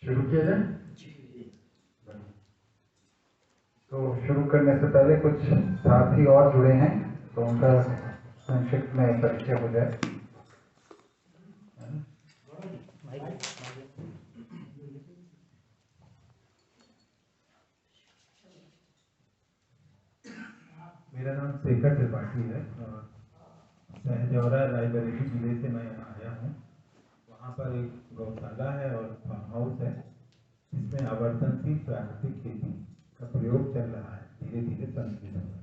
शुरू किया जाए। तो शुरू करने से पहले कुछ साथी और जुड़े हैं तो उनका संक्षिप्त में परिचय हो जाए। मेरा नाम शेखर त्रिपाठी है और सहजौरा रायबरेली जिले से मैं यहाँ आया हूँ। वहाँ पर एक गौशाला है और फार्म हाउस है जिसमें आवर्तनशील प्राकृतिक खेती का प्रयोग चल रहा है, धीरे धीरे संतुलित हो रहा है।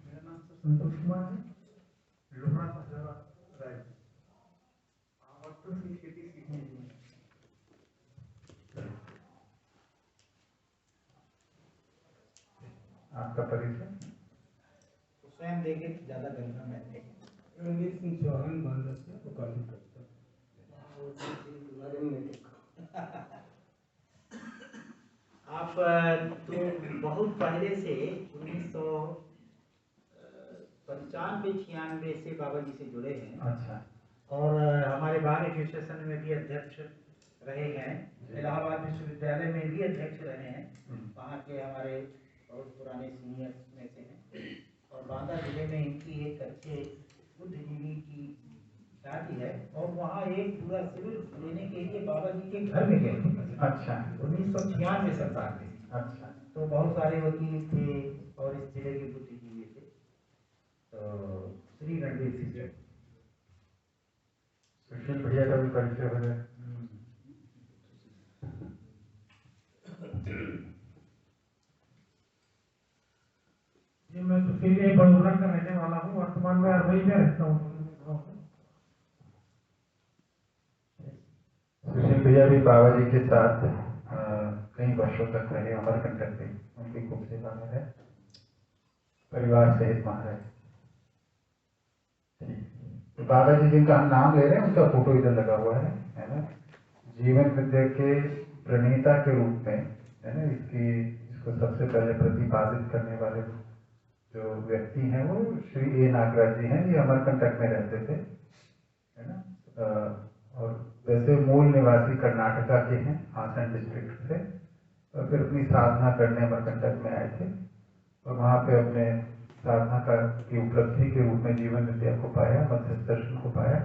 मेरा नाम संतोष कुमार है, लोहड़ा सहजौरा राय। आवर्तनशील खेती सीखने के लिए आपका परिचय तो स्वयं देखे ज्यादा करना मैं रणवीर सिंह चौहान बांदा से वकालत करता आप तो बहुत पहले से 1995-96 से बाबा जी से जुड़े हैं। अच्छा। और हमारे बार एसोसिएशन में भी अध्यक्ष रहे हैं, इलाहाबाद विश्वविद्यालय में भी अध्यक्ष रहे हैं, वहाँ के हमारे बहुत पुराने सीनियर्स में से हैं। और बांदा जिले में इनकी एक अच्छे बुद्धिजीवी की शादी है और वहाँ एक पूरा शिविर लेने के लिए बाबा जी के घर में गए थे। अच्छा। 1996 सरकार में। अच्छा। तो बहुत सारे वकील थे और इस जिले के बुद्धिजीवी थे। तो श्री रणवीर सिंह सुशील भैया का भी परिचय हो जाए। जी, मैं सुशील बड़ोरा का रहने वाला हूँ। वर्तमान में अरवई में रहता हूँ। सुशील भैया भी बाबा जी के साथ कई वर्षों तक रहे, अमरकंटक में उनकी खूब सेवा में है, परिवार सहित वहाँ रहे। तो बाबा जी जिनका हम नाम ले रहे हैं उनका फोटो इधर लगा हुआ है ना। जीवन विद्या के प्रणेता के रूप में है ना, इसको सबसे पहले प्रतिपादित करने वाले जो व्यक्ति हैं वो श्री ए नागराज जी हैं। ये अमरकंटक में रहते थे है ना, और वैसे मूल निवासी कर्नाटका के हैं, हासन डिस्ट्रिक्ट से, और फिर अपनी साधना करने अमरकंटक में आए थे और वहाँ पे अपने साधना की उपलब्धि के रूप में जीवन विद्या को पाया, मध्यस्थ दर्शन को पाया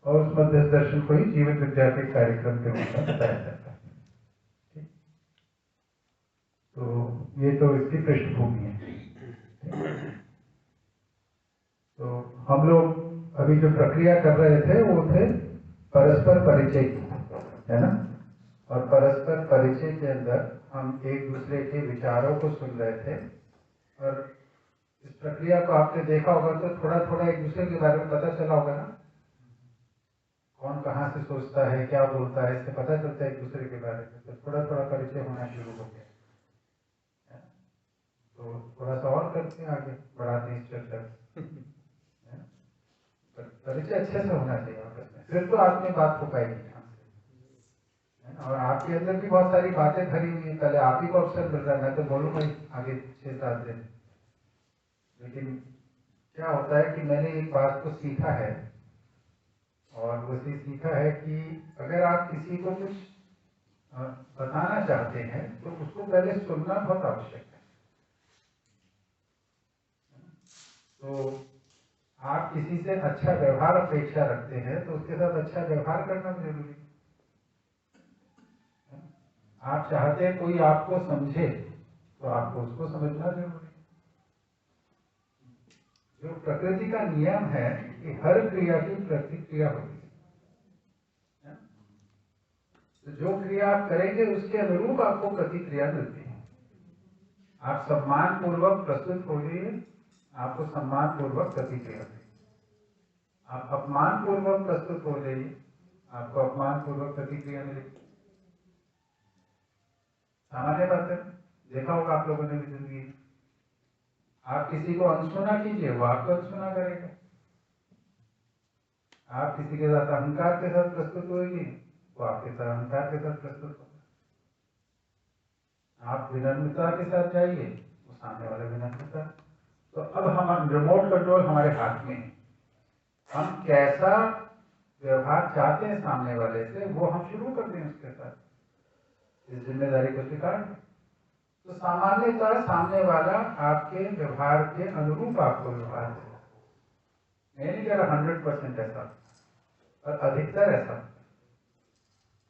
और उस मध्यस्थ दर्शन को ही जीवन विद्या के कार्यक्रम के रूप में बताया जाता है। ठीक, तो ये तो इसकी पृष्ठभूमि है। तो हम लोग अभी जो प्रक्रिया कर रहे थे वो थे परस्पर परिचय की, है ना, और परस्पर परिचय के अंदर हम एक दूसरे के विचारों को सुन रहे थे और इस प्रक्रिया को आपने देखा होगा तो थोड़ा थोड़ा एक दूसरे के बारे में पता चला होगा ना, कौन कहाँ से सोचता है, क्या बोलता है, इससे पता चलता है एक दूसरे के बारे में। तो थोड़ा थोड़ा परिचय होना शुरू हो गया। तो थोड़ा सा और करते हैं, आगे बढ़ाते हैं इस चर्चा। परिचय अच्छे से होना चाहिए आपस में, फिर तो आपकी बात हो पाएगी है ना। और आपके अंदर भी बहुत सारी बातें भरी हुई है, पहले आप ही को अवसर मिल रहा है, मैं तो बोलूँगा ही आगे 6-7 दिन। लेकिन क्या होता है कि मैंने एक बात को सीखा है और वैसे सीखा है कि अगर आप किसी को कुछ बताना चाहते हैं तो उसको पहले सुनना बहुत आवश्यक है। तो आप किसी से अच्छा व्यवहार अपेक्षा रखते हैं तो उसके साथ अच्छा व्यवहार करना जरूरी है। आप चाहते हैं कोई आपको समझे तो आपको उसको समझना जरूरी है। जो प्रकृति का नियम है कि हर क्रिया की प्रतिक्रिया होती है, तो जो क्रिया आप करेंगे उसके अनुरूप आपको प्रतिक्रिया मिलती है। आप सम्मान पूर्वक प्रस्तुत हो जाइए, आपको सम्मान पूर्वक प्रतिक्रिया मिलेगी। आप अपमान पूर्वक प्रस्तुत हो जाइए, आपको अपमान पूर्वक प्रतिक्रिया मिलेगी। सामान्य बात है, देखा होगा आप लोगों ने भी जिंदगी। आप किसी को अनसुना कीजिए, वो आपको अनसुना करेगा। आप किसी के साथ अहंकार के साथ प्रस्तुत होगी, वो आपके साथ अहंकार के साथ प्रस्तुत होगा। आप विनम्रता के साथ जाइए, वो सामने वाले विनम्रता। तो अब हम रिमोट कंट्रोल हमारे हाथ में है। हम कैसा व्यवहार चाहते हैं सामने वाले से, वो हम शुरू कर दें उसके साथ, इस जिम्मेदारी को स्वीकार करें। तो सामान्यतः सामने वाला आपके व्यवहार के अनुरूप आपको व्यवहार देगा। मैं नहीं कह रहा 100% ऐसा, और अधिकतर ऐसा।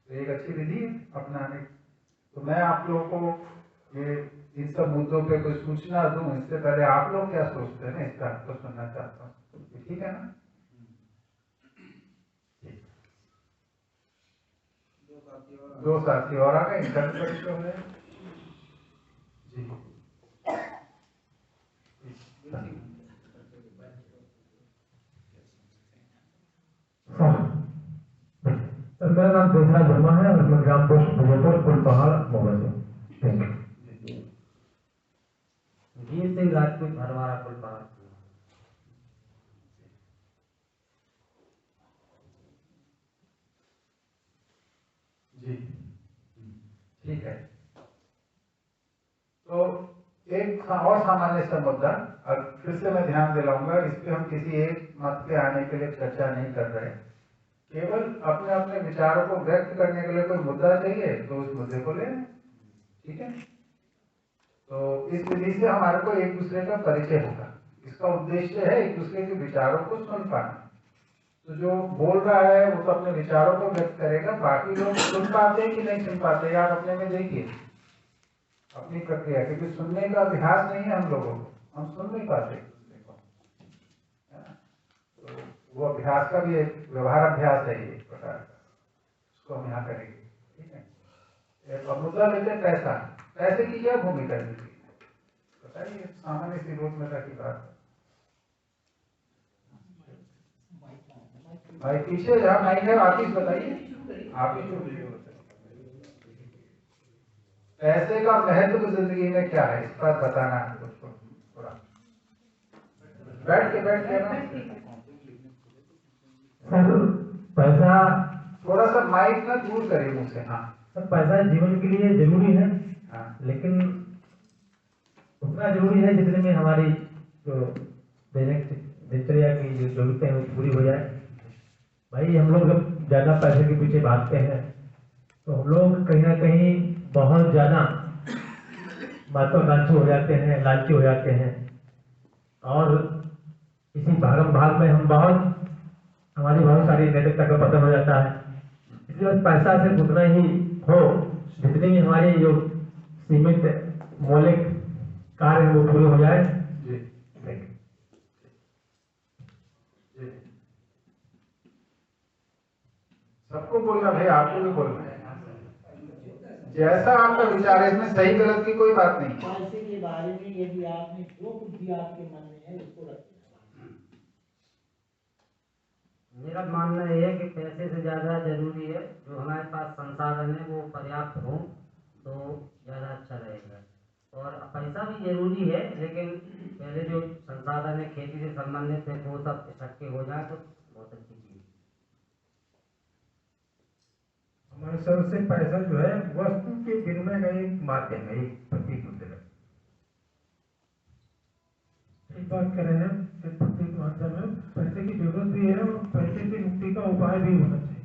तो एक अच्छी विधि है अपनाने की। तो मैं आप लोगों को ये इन सब मुद्दों पे कोई सूचना दूं, इससे पहले आप लोग क्या सोचते हैं इसका आपको सुनना चाहता हूँ। ठीक है ना? दो साथी और आ गए, इनका भी परिचय हो गया। जी सर, मेरा नाम देसराज वर्मा है और मैं ग्राम पोस्ट विजयपुर फुलपहाड़ मोबाइल से। Thank you. वीर सिंह राजपूत भरवाड़ा फुलपहाड़। जी ठीक है। तो एक और सामान्य सा मुद्दा, और फिर से मैं ध्यान दिलाऊंगा, इस पे हम किसी एक मत पे आने के लिए चर्चा नहीं कर रहे, केवल अपने अपने विचारों को व्यक्त करने के लिए कोई मुद्दा चाहिए तो उस मुद्दे को लें। ठीक है? तो इस विधि से हमारे को एक दूसरे का परिचय होगा। इसका उद्देश्य है एक दूसरे के विचारों को सुन पाना। तो जो बोल रहा है वो तो अपने विचारों को व्यक्त करेगा, बाकी लोग सुन पाते हैं कि नहीं सुन पाते, यार अपने में देखिए अपनी प्रक्रिया, क्योंकि सुनने का अभ्यास नहीं है हम लोगों को, हम सुन नहीं पाते दूसरे को, है ना? तो वो अभ्यास का भी एक व्यवहार अभ्यास है, एक प्रकार का, उसको हम यहाँ करेंगे। ठीक है? अब मुद्दा लेते हैं पैसा। पैसे की क्या भूमिका है बताइए, सामान्य सी रोजमर्रा की बात है। भाई पीछे जहाँ माइक है आप ही बताइए, आप ही शुरू। पैसे का महत्व जिंदगी में क्या है, इस पर बताना है मुझको थोड़ा। बैठ के ना सर, पैसा थोड़ा सा माइक ना दूर करिए मुझसे। हाँ सर, पैसा जीवन के लिए जरूरी है, हाँ लेकिन उतना जरूरी है जितने में हमारी जो दैनिक दिनचर्या की जो जरूरतें हैं वो पूरी हो जाए। भाई हम लोग जब ज्यादा पैसे के पीछे भागते हैं तो हम लोग कहीं ना कहीं बहुत ज्यादा महत्वाकांक्षी हो जाते हैं, लालची हो जाते हैं, और इसी भागम भाग में हम हमारी बहुत सारी नैतिकता का पतन हो जाता है। इसलिए पैसा सिर्फ उतना ही हो जितनी ही हमारी जो सीमित मौलिक कार्य है वो पूरे हो जाए। जी Thank you. जी सबको बोलना भाई, आपको भी बोलना है। जैसा आपका विचार है, इसमें सही गलत की कोई बात नहीं। पैसे के बारे में यदि आपने जो कुछ भी आपके मन में है उसको रखिए। मेरा मानना यह है कि पैसे से ज़्यादा जरूरी है जो हमारे पास संसाधन है वो पर्याप्त हो तो ज़्यादा अच्छा रहेगा। और पैसा भी जरूरी है, लेकिन पहले जो संसाधन है खेती से संबंधित है वो सब इकट्ठे हो जाए तो बहुत अच्छी चीज़। हमारे सर से पैसा जो है वस्तु के विनिमय का एक माध्यम है, एक प्रतीक होते हैं। एक बात कर रहे हैं कि प्रतीक माध्यम है, पैसे की जरूरत भी है और पैसे की मुक्ति का उपाय भी होना चाहिए।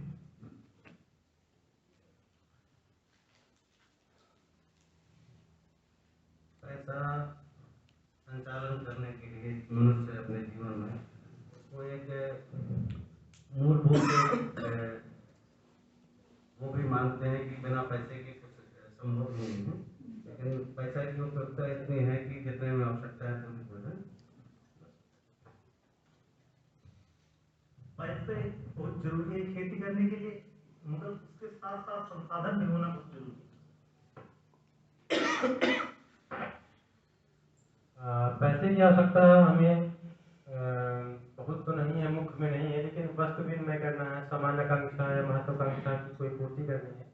पैसा संचालन करने के लिए मनुष्य अपने जीवन में वो एक मूलभूत वो भी मानते हैं कि बिना पैसे के कुछ संभव नहीं है, लेकिन पैसा की उपयोगिता इतनी है कि जितने में आवश्यकता है पूरी हो जाए। पैसे बहुत जरूरी है खेती करने के लिए, मगर उसके साथ साथ संसाधन भी होना बहुत जरूरी है। पैसे की आवश्यकता हमें बहुत तो नहीं है, मुख्य में नहीं है, लेकिन वस्तु विनिमय करना है, सामान्याकांक्षा या महत्वाकांक्षा की कोई पूर्ति करनी है,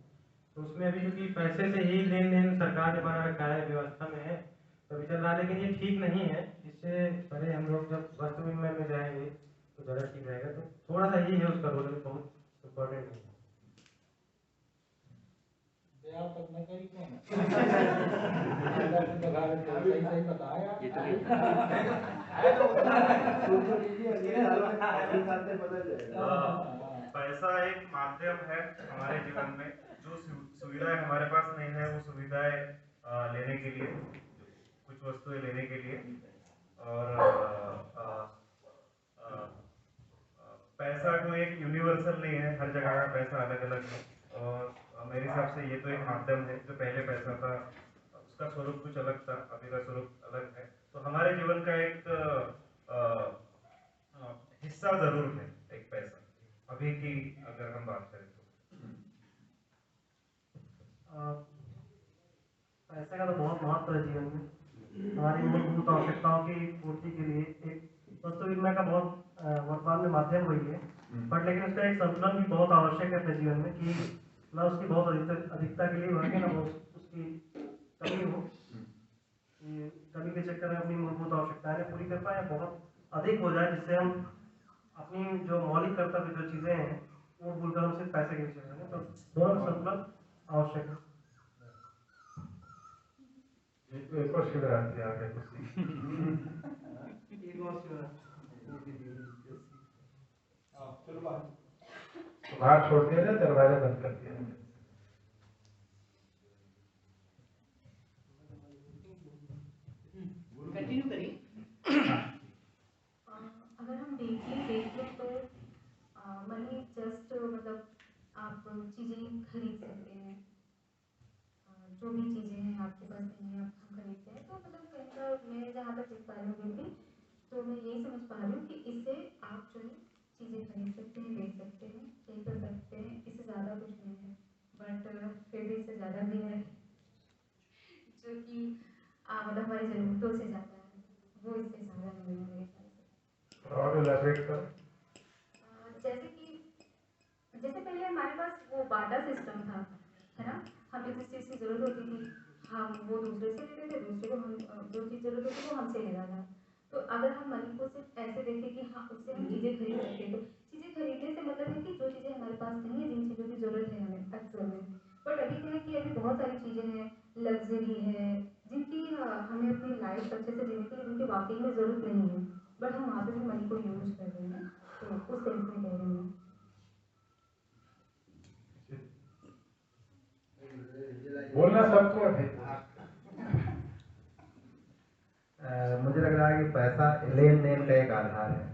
तो उसमें अभी क्योंकि पैसे से ही लेन देन सरकार ने बना रखा है, व्यवस्था में है तो चल रहा है, लेकिन ये ठीक नहीं है। इससे पहले हम लोग जब वस्तु विनिमय में जाएंगे तो ज़्यादा ठीक रहेगा। तो थोड़ा सा ही है उसका रोल, बहुत इम्पोर्टेंट नहीं है। सही बताया। पैसा एक माध्यम है हमारे जीवन में, जो सुविधाएं हमारे पास नहीं है वो सुविधाएं लेने के लिए, कुछ वस्तुएं लेने के लिए। और पैसा कोई एक यूनिवर्सल नहीं है, हर जगह का पैसा अलग अलग है। और मेरे हिसाब से ये तो एक माध्यम है। जो पहले पैसा था उसका स्वरूप कुछ अलग था, अभी का स्वरूप अलग है। तो हमारे जीवन का एक हिस्सा जरूर है एक पैसा, अभी की अगर हम बात करें तो। पैसे का तो बहुत महत्व है जीवन में। हमारी मूलभूत आवश्यकताओं की पूर्ति के लिए एक वस्तु विनिमय का बहुत वर्तमान में माध्यम वही है, बट लेकिन उसका एक संतुलन भी बहुत आवश्यक है अपने जीवन में, कि ना उसकी बहुत अधिकता के लिए भागे, ना उसकी कमी हो। कमी के चक्कर में अपनी मूलभूत आवश्यकताएं पूरी कर पाए, बहुत अधिक हो जाए जिससे हम अपनी जो मौलिक कर्तव्य जो चीज़ें हैं वो भूलकर हम सिर्फ पैसे के पीछे भागें। तो दोनों संतुलन आवश्यक है। एक और शिवरात्रि आ गया कुछ तो बाहर छोड़ दिया जाए, दरवाजा बंद कर दिया जाए। कंटिन्यू करिए। अगर हम डीपली देखें तो मनी जस्ट मतलब आप चीज़ें खरीद सकते हैं, जो भी चीज़ें हैं आपके पास नहीं है आप हम खरीदते हैं। तो मतलब कहीं का मैं जहाँ तक देख पा रही हूँ भी, तो मैं यही समझ पा रही हूँ कि इससे आप जो है चीज़ें खरीद सकते हैं, बेच सकते हैं, ये कर सकते हैं, इससे ज़्यादा कुछ नहीं है। बट फिर भी इससे ज़्यादा भी है जो कि मतलब हमारी ज़रूरतों से ज़्यादा है, वो इससे ज़्यादा नहीं है मेरे ख्याल से। और इलैबोरेट करो। जैसे पहले हमारे पास वो बाटा सिस्टम था, है ना। हमें जिस चीज़ की ज़रूरत होती थी हम वो दूसरे से लेते थे, दूसरे को हम जो चीज़ ज़रूरत होती वो हमसे लेना था। तो अगर हम मनी को सिर्फ ऐसे देखें कि हाँ उससे हम चीज़ें खरीद सकते हैं, तो चीज़ें खरीदने से मतलब है कि जो चीज़ें हमारे पास नहीं है, जिन चीज़ों की ज़रूरत है हमें अक्सर में। बट अभी क्या है कि अभी बहुत सारी चीज़ें हैं, लग्जरी है, जिनकी हमें अपनी लाइफ अच्छे से जीने के लिए जिनकी वाकई में ज़रूरत नहीं है, बट हम वहाँ पे भी मनी को यूज़ कर रहे हैं। तो उस सेंस में कह रही हूँ। बोलना सबको है। मुझे लग रहा है कि पैसा लेन देन का एक आधार है।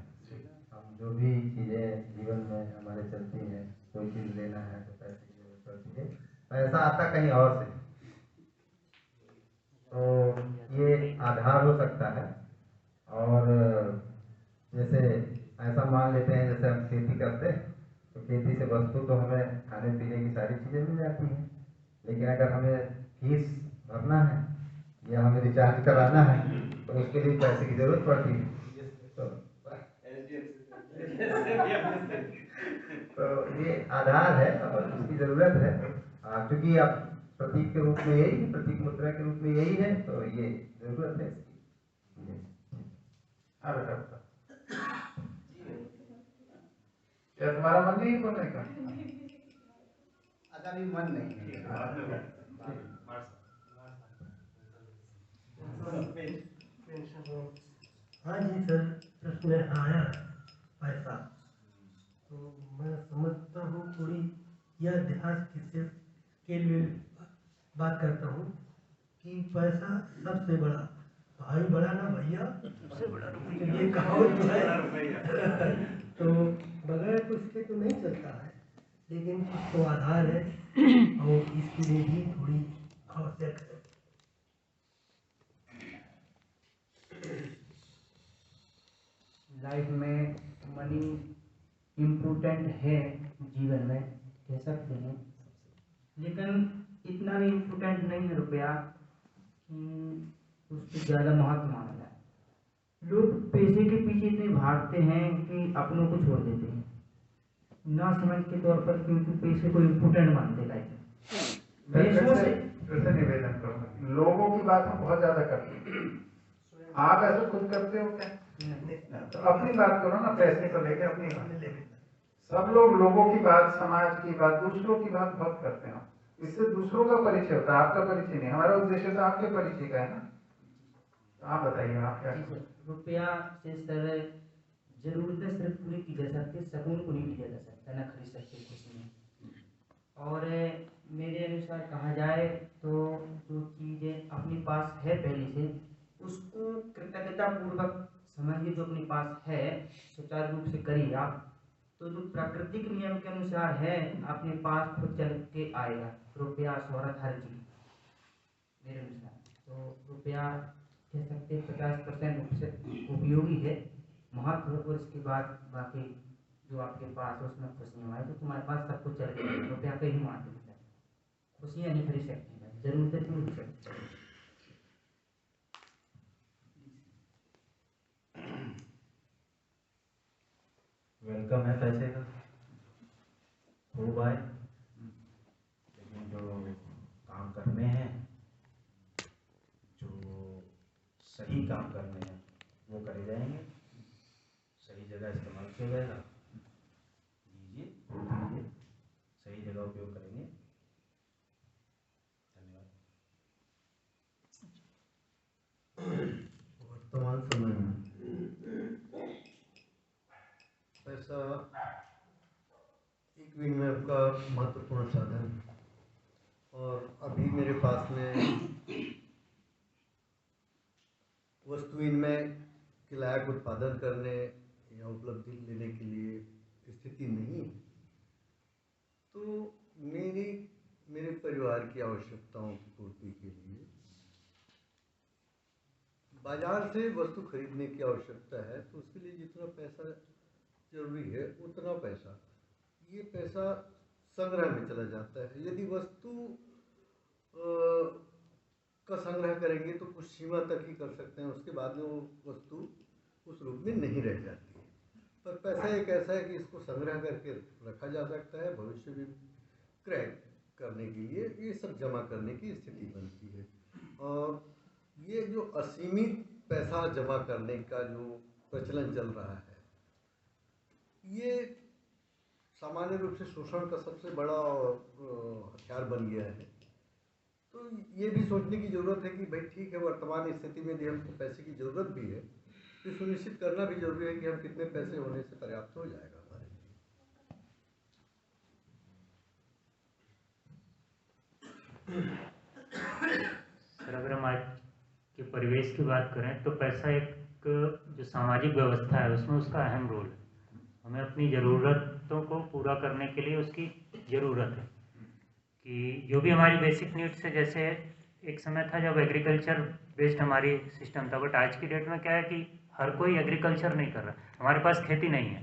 हम जो भी चीज़ें जीवन में हमारे चलती हैं, कोई चीज़ लेना है तो पैसे की जरूरत पड़ती है। पैसा आता कहीं और से, तो ये आधार हो सकता है। और जैसे ऐसा मान लेते हैं जैसे हम खेती करते हैं, तो खेती से वस्तु तो हमें खाने पीने की सारी चीज़ें मिल जाती हैं, लेकिन अगर हमें फीस भरना है या हमें रिचार्ज कराना है तो उसके लिए पैसे की जरूरत पड़ती है। तो ये आधार है और उसकी जरूरत है। क्योंकि आप प्रतीक के रूप में यही, प्रतीक मुद्रा के रूप में यही है, तो ये जरूरत है इसकी। हाँ बेटा, क्या तुम्हारा मन नहीं बोलने का? अभी मन नहीं है। हाँ जी सर, प्रश्न आया पैसा, तो मैं समझता हूँ थोड़ी यह इतिहास के लिए बात करता हूँ कि पैसा सबसे बड़ा भाई, बड़ा ना भैया, सबसे बड़ा रुपया, ये कहावत जो है तो बगैर तो इसके तो नहीं चलता है, लेकिन कुछ तो आधार है और इसके लिए भी थोड़ी आवश्यक है। लाइफ में मनी इम्पोर्टेंट है जीवन में, कह सकते हैं, लेकिन इतना भी इम्पोर्टेंट नहीं है रुपया कि उससे ज़्यादा महत्व माना जाए। लोग पैसे के पीछे इतने भागते हैं कि अपनों को छोड़ देते हैं, ना समझ के तौर पर, क्योंकि पैसे को इम्पोर्टेंट मानते लाइफ में। पैसों से फिर से निवेदन करूँगा, लोगों की बात हम बहुत ज्यादा करते हैं। आप ऐसा खुद करते हो क्या? तो अपनी बात करो ना, पैसे को लेके अपनी बात। सब लोग लोगों की बात, समाज की बात, दूसरों की बात बहुत करते हैं। इससे दूसरों का परिचय होता है, आपका परिचय नहीं। हमारा उद्देश्य तो आपके परिचय का है ना। तो आप बताइए, आप क्या? रुपया से सर ज़रूरतें सिर्फ पूरी की जा सकती है, सकून को नहीं लिया जा सकता, ना खरीद सकते खुशी में। और मेरे अनुसार कहा जाए तो जो चीज़ें अपने पास है पहले से, उसको कृतज्ञतापूर्वक समझिए, जो अपने पास है सुचारू रूप से करिए आप, तो जो प्राकृतिक नियम के अनुसार है अपने पास खुद चल के आएगा। रुपया, शोहरत, हर चीज़ मेरे अनुसार तो रुपया कह सकते 50% रूप से उपयोगी है, महत्व, और इसके बाद बाकी जो आपके पास है उसमें खुशियाँ आए तो तुम्हारे पास सब कुछ चल गया। रुपया का ही महत्व होता है, खुशियाँ नहीं खरीद सकती है, जरूरतें पूरी हो सकती है। वेलकम है पैसे का, खूब आए, लेकिन जो काम करने हैं, जो सही काम करने हैं वो करे जाएंगे, सही जगह इस्तेमाल किया जाएगा। लीजिए, लीजिए, सही जगह उपयोग करेंगे। धन्यवाद। वर्तमान समय में पैसा एक विनिमय का महत्वपूर्ण साधन है, और अभी मेरे पास में वस्तु विनिमय के लायक उत्पादन करने या उपलब्धि लेने के लिए स्थिति नहीं है, तो मेरे परिवार की आवश्यकताओं की पूर्ति के लिए बाजार से वस्तु खरीदने की आवश्यकता है, तो उसके लिए जितना पैसा जरूरी है उतना पैसा, ये पैसा संग्रह में चला जाता है। यदि वस्तु का संग्रह करेंगे तो कुछ सीमा तक ही कर सकते हैं, उसके बाद में वो वस्तु उस रूप में नहीं रह जाती है। पर पैसा एक ऐसा है कि इसको संग्रह करके रखा जा सकता है, भविष्य में क्रय करने के लिए ये सब जमा करने की स्थिति बनती है। और ये जो असीमित पैसा जमा करने का जो प्रचलन चल रहा है, ये सामान्य रूप से शोषण का सबसे बड़ा हथियार बन गया है। तो ये भी सोचने की ज़रूरत है कि भाई ठीक है, वर्तमान स्थिति में यदि हमको पैसे की ज़रूरत भी है तो सुनिश्चित करना भी जरूरी है कि हम कितने पैसे होने से पर्याप्त हो जाएगा हमारे लिए। सर, अगर हम आज के परिवेश की बात करें तो पैसा एक जो सामाजिक व्यवस्था है उसमें उसका अहम रोल है। हमें अपनी ज़रूरतों को पूरा करने के लिए उसकी ज़रूरत है कि जो भी हमारी बेसिक नीड्स है, जैसे एक समय था जब एग्रीकल्चर बेस्ड हमारी सिस्टम था, बट आज की डेट में क्या है कि हर कोई एग्रीकल्चर नहीं कर रहा, हमारे पास खेती नहीं है,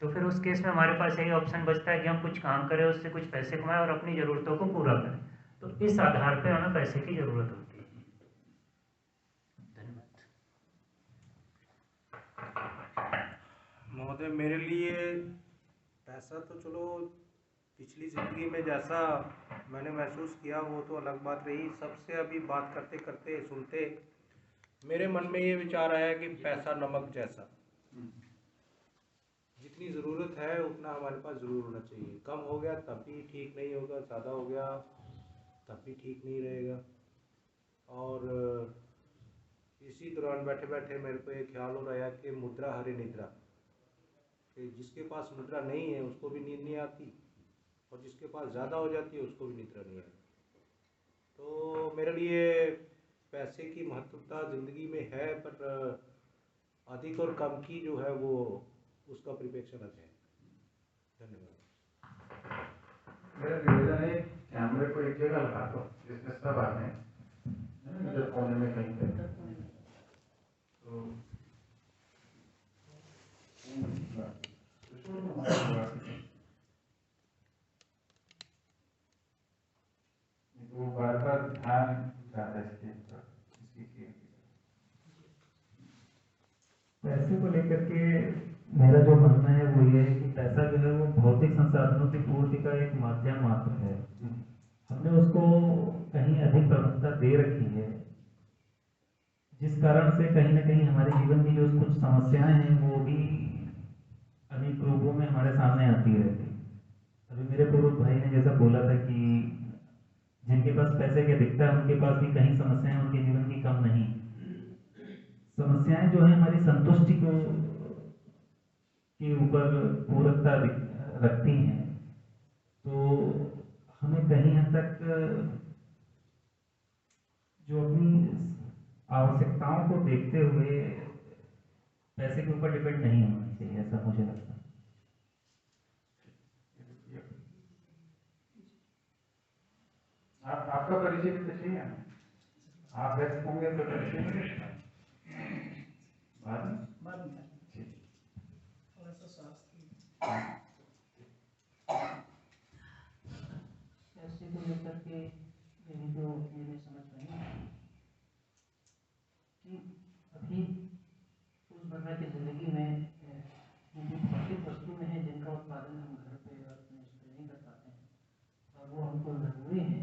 तो फिर उस केस में हमारे पास यही ऑप्शन बचता है कि हम कुछ काम करें, उससे कुछ पैसे कमाएं और अपनी ज़रूरतों को पूरा करें। तो इस आधार पर हमें पैसे की ज़रूरत होती है। महोदय, मेरे लिए पैसा तो चलो पिछली ज़िंदगी में जैसा मैंने महसूस किया वो तो अलग बात रही। सबसे अभी बात करते करते सुनते मेरे मन में ये विचार आया कि पैसा नमक जैसा, जितनी ज़रूरत है उतना हमारे पास ज़रूर होना चाहिए। कम हो गया तब भी ठीक नहीं होगा, ज़्यादा हो गया तब भी ठीक नहीं रहेगा। और इसी दौरान बैठे बैठे मेरे को ये ख्याल हो रहा है कि मुद्रा हरि निद्रा, कि जिसके पास मुद्रा नहीं है उसको भी नींद नहीं आती, और जिसके पास ज़्यादा हो जाती है उसको भी निद्रा नहीं आती। तो मेरे लिए पैसे की महत्वता ज़िंदगी में है, पर अधिक और कम की जो है वो उसका परिप्रेक्ष्य अलग है। धन्यवाद। मेरा निवेदन है, कैमरे को एक जगह लगा दो जिसमें सब आते हैं, इधर कोने में कहीं पे। तो बार बार ध्यान जाता है इसके पैसे को लेकर के मेरा जो मानना है वो ये है कि पैसा जो है वो भौतिक संसाधनों की पूर्ति का एक माध्यम मात्र है। हमने उसको कहीं अधिक प्रमुखता दे रखी है, जिस कारण से कहीं ना कहीं हमारे जीवन की जो कुछ समस्याएं हैं वो भी अनेक रूपों में हमारे सामने आती रहती। अभी मेरे पूर्व भाई ने जैसा बोला था कि जिनके पास पैसे की अधिकता है उनके पास भी कहीं समस्याएं उनके जीवन की कम नहीं। समस्याएं जो है हमारी संतुष्टि को के ऊपर पूरकता रखती हैं, तो हमें कहीं हद तक जो अपनी आवश्यकताओं को देखते हुए पैसे के ऊपर डिपेंड नहीं होना चाहिए, ऐसा मुझे लगता है। आपका परिचय भी तो चाहिए ना, आप व्यस्त होंगे तो परिचय मिलेगा बाद में। पैसे को लेकर के मेरी जो मैंने समझ पाई कि अभी रोजमर्रा की जिंदगी में जो भौतिक वस्तुएं हैं जिनका उत्पादन हम घर पे और अपने उस पर नहीं कर पाते हैं और वो हमको जरूरी है,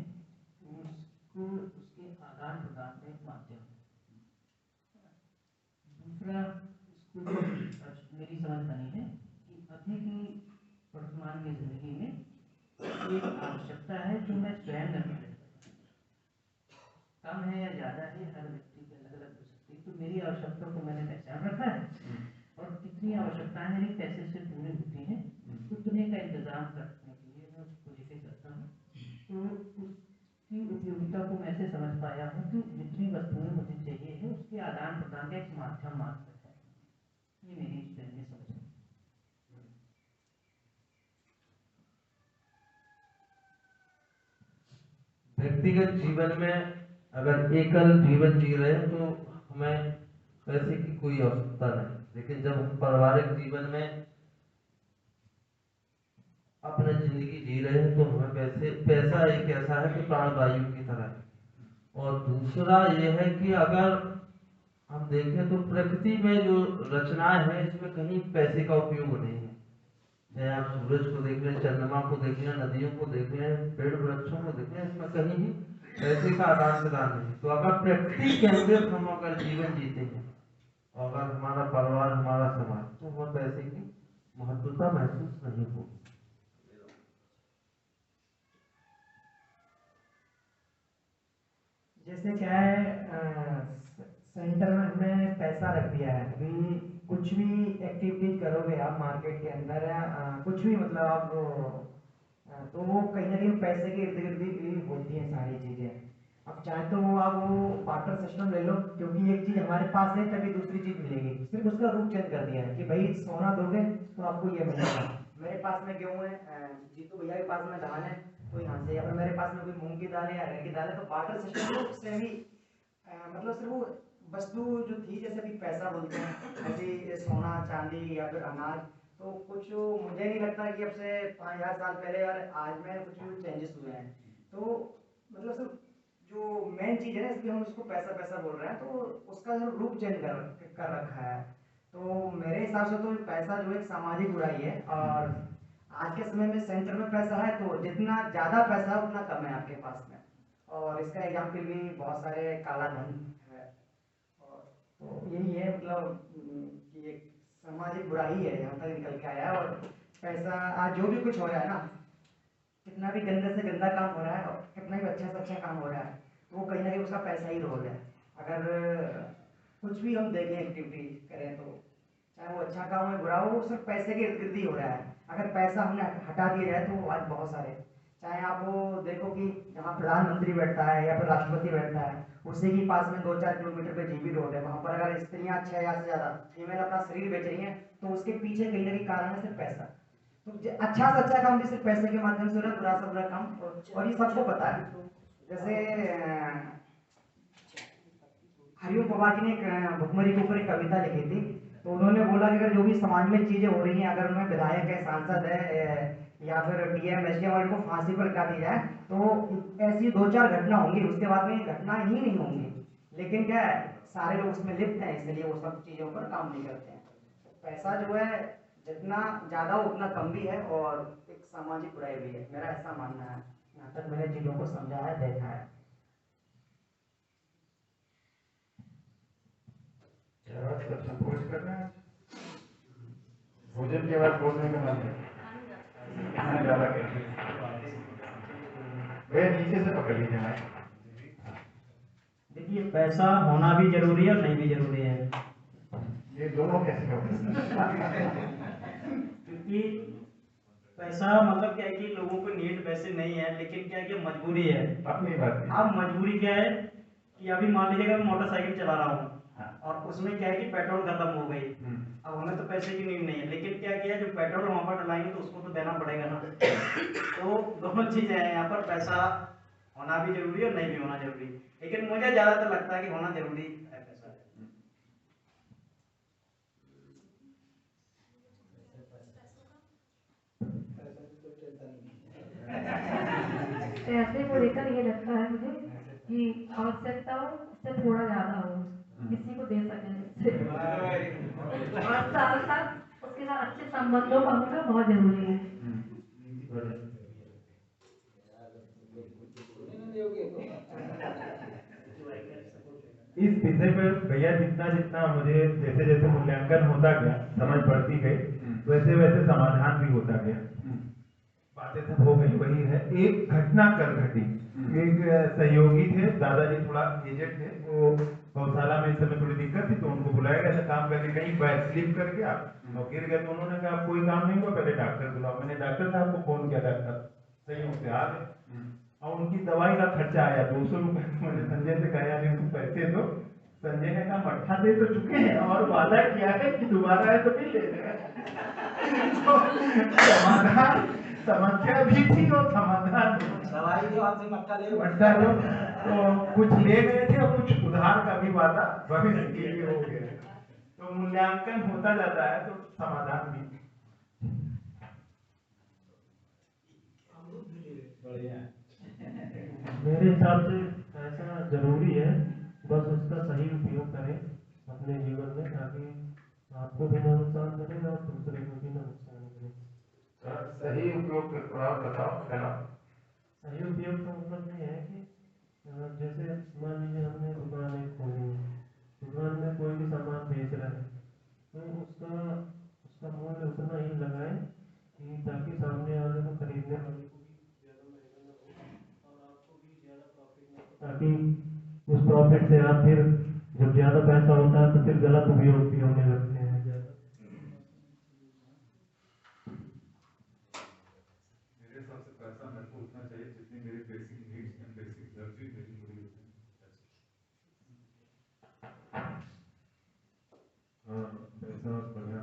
उसको उसके आदान प्रदान का एक माध्यम है। दूसरा, इसको मेरी समझ बनी है कि अभी की वर्तमान की जिंदगी में एक आवश्यकता है जो मैं स्वयं निर्धारित करता हूँ, कम है या ज़्यादा है हर व्यक्ति की अलग अलग हो सकती है। तो मेरी आवश्यकता को मैंने पहचान रखा है और कितनी आवश्यकताएं मेरी पैसे से पूरी होती हैं उतने का इंतजाम करने के लिए मैं उसको लेके करता हूँ। तो उसकी उपयोगिता को मैं ऐसे समझ पाया हूँ कि जितनी वस्तुएं मुझे चाहिए है उसके आदान प्रदान का एक माध्यम मात्र है। ये मेरी समझ है। व्यक्तिगत जीवन में अगर एकल जीवन जी रहे हैं तो हमें पैसे की कोई आवश्यकता नहीं, लेकिन जब हम पारिवारिक जीवन में अपने जिंदगी जी रहे हैं तो हमें पैसा एक ऐसा है कि प्राणवायु की तरह है। और दूसरा ये है कि अगर हम देखें तो प्रकृति में जो रचनाएं हैं इसमें कहीं पैसे का उपयोग नहीं है। चाहे आप सूरज को देख लें, चंद्रमा को देख लें, नदियों को देख लें, पेड़ वृक्षों को देख लें, इसमें कहीं भी पैसे का आदान प्रदान नहीं। तो अगर प्रकृति केंद्रित हम अगर जीवन जीते हैं और अगर हमारा परिवार, हमारा समाज, तो हमें पैसे की महत्वता महसूस नहीं होगी। जैसे क्या है, सेंटर में हमने पैसा रख दिया है, अभी कुछ भी एक्टिविटीज करोगे आप मार्केट के अंदर या कुछ भी मतलब आप तो वो कहीं ना कहीं पैसे के इर्द गिर्द ही होती हैं सारी चीज़ें। अब चाहे तो आप वो बार्टर सिस्टम ले लो, क्योंकि एक चीज़ हमारे पास है तभी दूसरी चीज़ मिलेगी, सिर्फ उसका रूप चेंज कर दिया है कि भाई सोना दोगे तो आपको ये मिलेगा। मेरे पास में गेहूँ है, जीतू भैया के पास में धान है तो यहाँ से, या फिर मेरे पास में कोई मूंग की दाल है या अरहर की दाल है, तो बार्टर सिस्टम से भी मतलब सिर्फ वो वस्तु जो थी, जैसे भी पैसा बोलते हैं ऐसे सोना चांदी या फिर अनाज, तो कुछ मुझे नहीं लगता कि अब से 5000 साल पहले और आज में कुछ भी चेंजेस हुए हैं। तो मतलब सिर्फ जो मेन चीज़ है ना, इसलिए हम उसको पैसा पैसा बोल रहे हैं, तो उसका जो रूप चेंज कर रखा है। तो मेरे हिसाब से तो पैसा जो एक सामाजिक बुराई है, और आज के समय में सेंटर में पैसा है तो जितना ज़्यादा पैसा है उतना कम है आपके पास में, और इसका एग्जाम्पल भी बहुत सारे काला धन है। और तो यही है मतलब कि एक सामाजिक बुराई है यहाँ तक निकल के आया है। और पैसा आज जो भी कुछ हो रहा है ना, कितना भी गंदे से गंदा काम हो रहा है और कितना भी अच्छा से अच्छा काम हो रहा है, तो वो कहीं ना कहीं उसका पैसा ही रोल है। अगर कुछ भी हम देखें एक्टिविटी करें तो चाहे वो अच्छा काम है बुरा हो, वो सिर्फ पैसे के इर्द गिर्द ही हो रहा है। अगर पैसा हमने हटा दिया जाए तो आज बहुत सारे, चाहे आप वो देखो कि जहाँ प्रधानमंत्री बैठता है या फिर राष्ट्रपति बैठता है, उसी के पास में 2-4 किलोमीटर पे जीबी रोड है, वहाँ पर अगर स्त्रियाँ 6 से ज़्यादा फीमेल अपना शरीर बेच रही हैं, तो उसके पीछे कहीं ना कहीं कारण है सिर्फ पैसा। तो अच्छा से अच्छा काम भी सिर्फ पैसे के माध्यम से हो रहा है, बुरा से बुरा काम, और ये सबको पता है। जैसे हरिओम पवार जी ने एक भुखमरी के ऊपर एक कविता लिखी थी, तो उन्होंने बोला कि अगर जो भी समाज में चीजें हो रही हैं, अगर उनमें विधायक है, सांसद है या फिर डीएम एसडीएम वाले को फांसी पर लगा दी जाए, तो ऐसी 2-4 घटना होंगी, उसके बाद में घटना ही नहीं होंगी। लेकिन क्या है, सारे लोग उसमें लिप्त हैं, इसलिए वो सब चीजों पर काम नहीं करते हैं। पैसा जो है जितना ज्यादा हो उतना कम भी है, और एक सामाजिक बुराई भी है, मेरा ऐसा मानना है। यहाँ तक मैंने चीजों को समझा है, देखा है। भोज कर रहे हैं, भोजन के बाद बोलने का मन है, खाना ज्यादा कर भैया नीचे से पकड़ लीजिए ना। देखिए, पैसा होना भी जरूरी है और नहीं भी जरूरी है। ये दोनों कैसे हो पैसा मतलब क्या है कि लोगों को नीड वैसे नहीं है, लेकिन क्या है कि मजबूरी है। अपनी बात है। अब मजबूरी क्या है कि अभी मान लीजिएगा मैं मोटरसाइकिल चला रहा हूँ और उसमें क्या है कि पेट्रोल खत्म हो गई। अब हमें तो पैसे की नीड नहीं है, लेकिन क्या किया, जो पेट्रोल वहाँ पर डलाएंगे तो उसको तो देना पड़ेगा ना। तो दोनों चीज़ें हैं यहाँ पर, पैसा होना भी जरूरी है और नहीं भी होना जरूरी, लेकिन मुझे ज़्यादातर लगता है कि होना जरूरी है पैसा। पैसे को लेकर ये लगता है मुझे कि आवश्यकता हो उससे थोड़ा ज्यादा हो, किसी को दे सके और साथ साथ उसके साथ अच्छे संबंधों का होना बहुत जरूरी है। इस विषय पर भैया जितना जितना मुझे जैसे जैसे मूल्यांकन होता गया, समझ बढ़ती गई, वैसे वैसे समाधान भी होता गया। बातें सब हो गई। वही है, एक घटना कल घटी। एक सहयोगी थे, दादाजी थोड़ा एजेड थे, वो गौशाला में इस समय थोड़ी दिक्कत थी तो उनको बुलाया गया था काम करके, कहीं पैर स्लिप कर गया और गिर गया। तो उन्होंने कहा कोई काम नहीं हुआ, पहले डॉक्टर बुलाओ। मैंने डॉक्टर साहब को फोन किया, डॉक्टर संयोग से आ गए और उनकी दवाई का खर्चा आया 200 रुपए। मैंने संजय से कहा यार इनको पैसे दो। संजय ने कहा मट्ठा दे तो चुके हैं और वादा किया है कि दोबारा है तो नहीं ले समाधान, समस्या भी थी और समाधान भी। दवाई दो, आपसे मट्ठा ले लो। मट्ठा लो तो कुछ ले गए थे और कुछ उधार का भी वादा भविष्य के लिए हो गया। तो मूल्यांकन होता जाता है तो समाधान भी। मेरे हिसाब से पैसा जरूरी है, बस उसका सही उपयोग करें अपने जीवन में, ताकि आपको भी ना नुकसान करे और दूसरे को भी ना नुकसान करे। सही उपयोग थोड़ा बताओ पहला। सही उपयोग का मतलब ये है कि जैसे मान लीजिए हमने दुकान एक खोली है, दुकान में कोई भी सामान बेच रहा है तो उसका मूल्य उतना ही लगाएं कि ताकि सामने वाले को खरीदने वाले को भी ज़्यादा महंगा ना हो और आपको भी ज़्यादा प्रॉफिट ना हो, ताकि उस प्रॉफिट से आप फिर जब ज़्यादा पैसा होता है तो फिर गलत उपयोग भी होने लगते हैं ज़्यादा। मेरे हिसाब से पैसा मेरे को उतना चाहिए जितनी मेरी basic needs and basic luxury मेरी पूरी होती है। हाँ, पैसा बढ़िया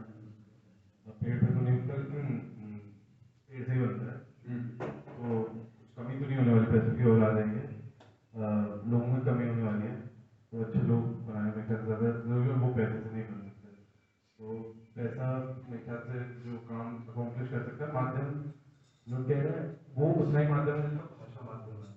पेड़ पे तो नहीं उगता, लेकिन पेड़ से ही बनता है। तो कुछ कमी तो नहीं होने वाली पैसों की, और आ जाएंगे। लोगों में कमी होने वाली है, तो अच्छे लोग बनाने में ख्याल ज़्यादा जरूरी है, वो पैसे से नहीं बन सकते। तो पैसा मेरे ख्याल से जो काम अकॉम्प्लिश कर सकता है, माध्यम जो कह रहे हैं वो उतना ही माध्यम है जितना भाषा माध्यम है।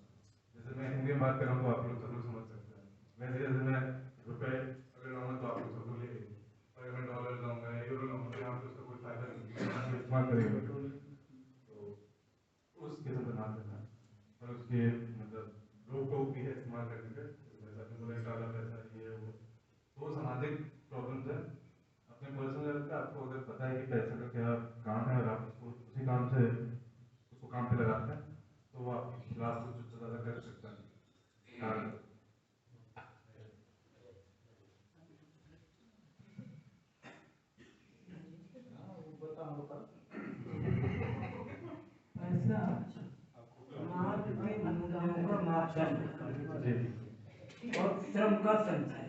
जैसे मैं हिंदी में बात कर रहा हूँ तो आप लोग सब लोग समझ सकते हैं, वैसे जैसे मैं रुपए अगर लाऊंगा तो आप लोग सब लोग ले लेंगे, अगर मैं डॉलर लाऊंगा या यूरो लाऊंगा तो यहाँ पे उसका कोई फायदा नहीं, इस्तेमाल करेगा। तो उस किस्म का माध्यम है और उसके मतलब लोग को भी है इस्तेमाल करने के, जैसे आपने बोला काला पैसा ये है वो सामाजिक प्रॉब्लम्स है। अपने पर्सनल लेवल पे आपको अगर पता है कि पैसे का क्या काम है और आप उसको उसी काम से उसको काम पे लगाते हैं तो वो आपके खिलाफ कुछ ज़्यादा कर सकता है। पैसा समाज के मूल्यों का मापदंड और श्रम का संचय।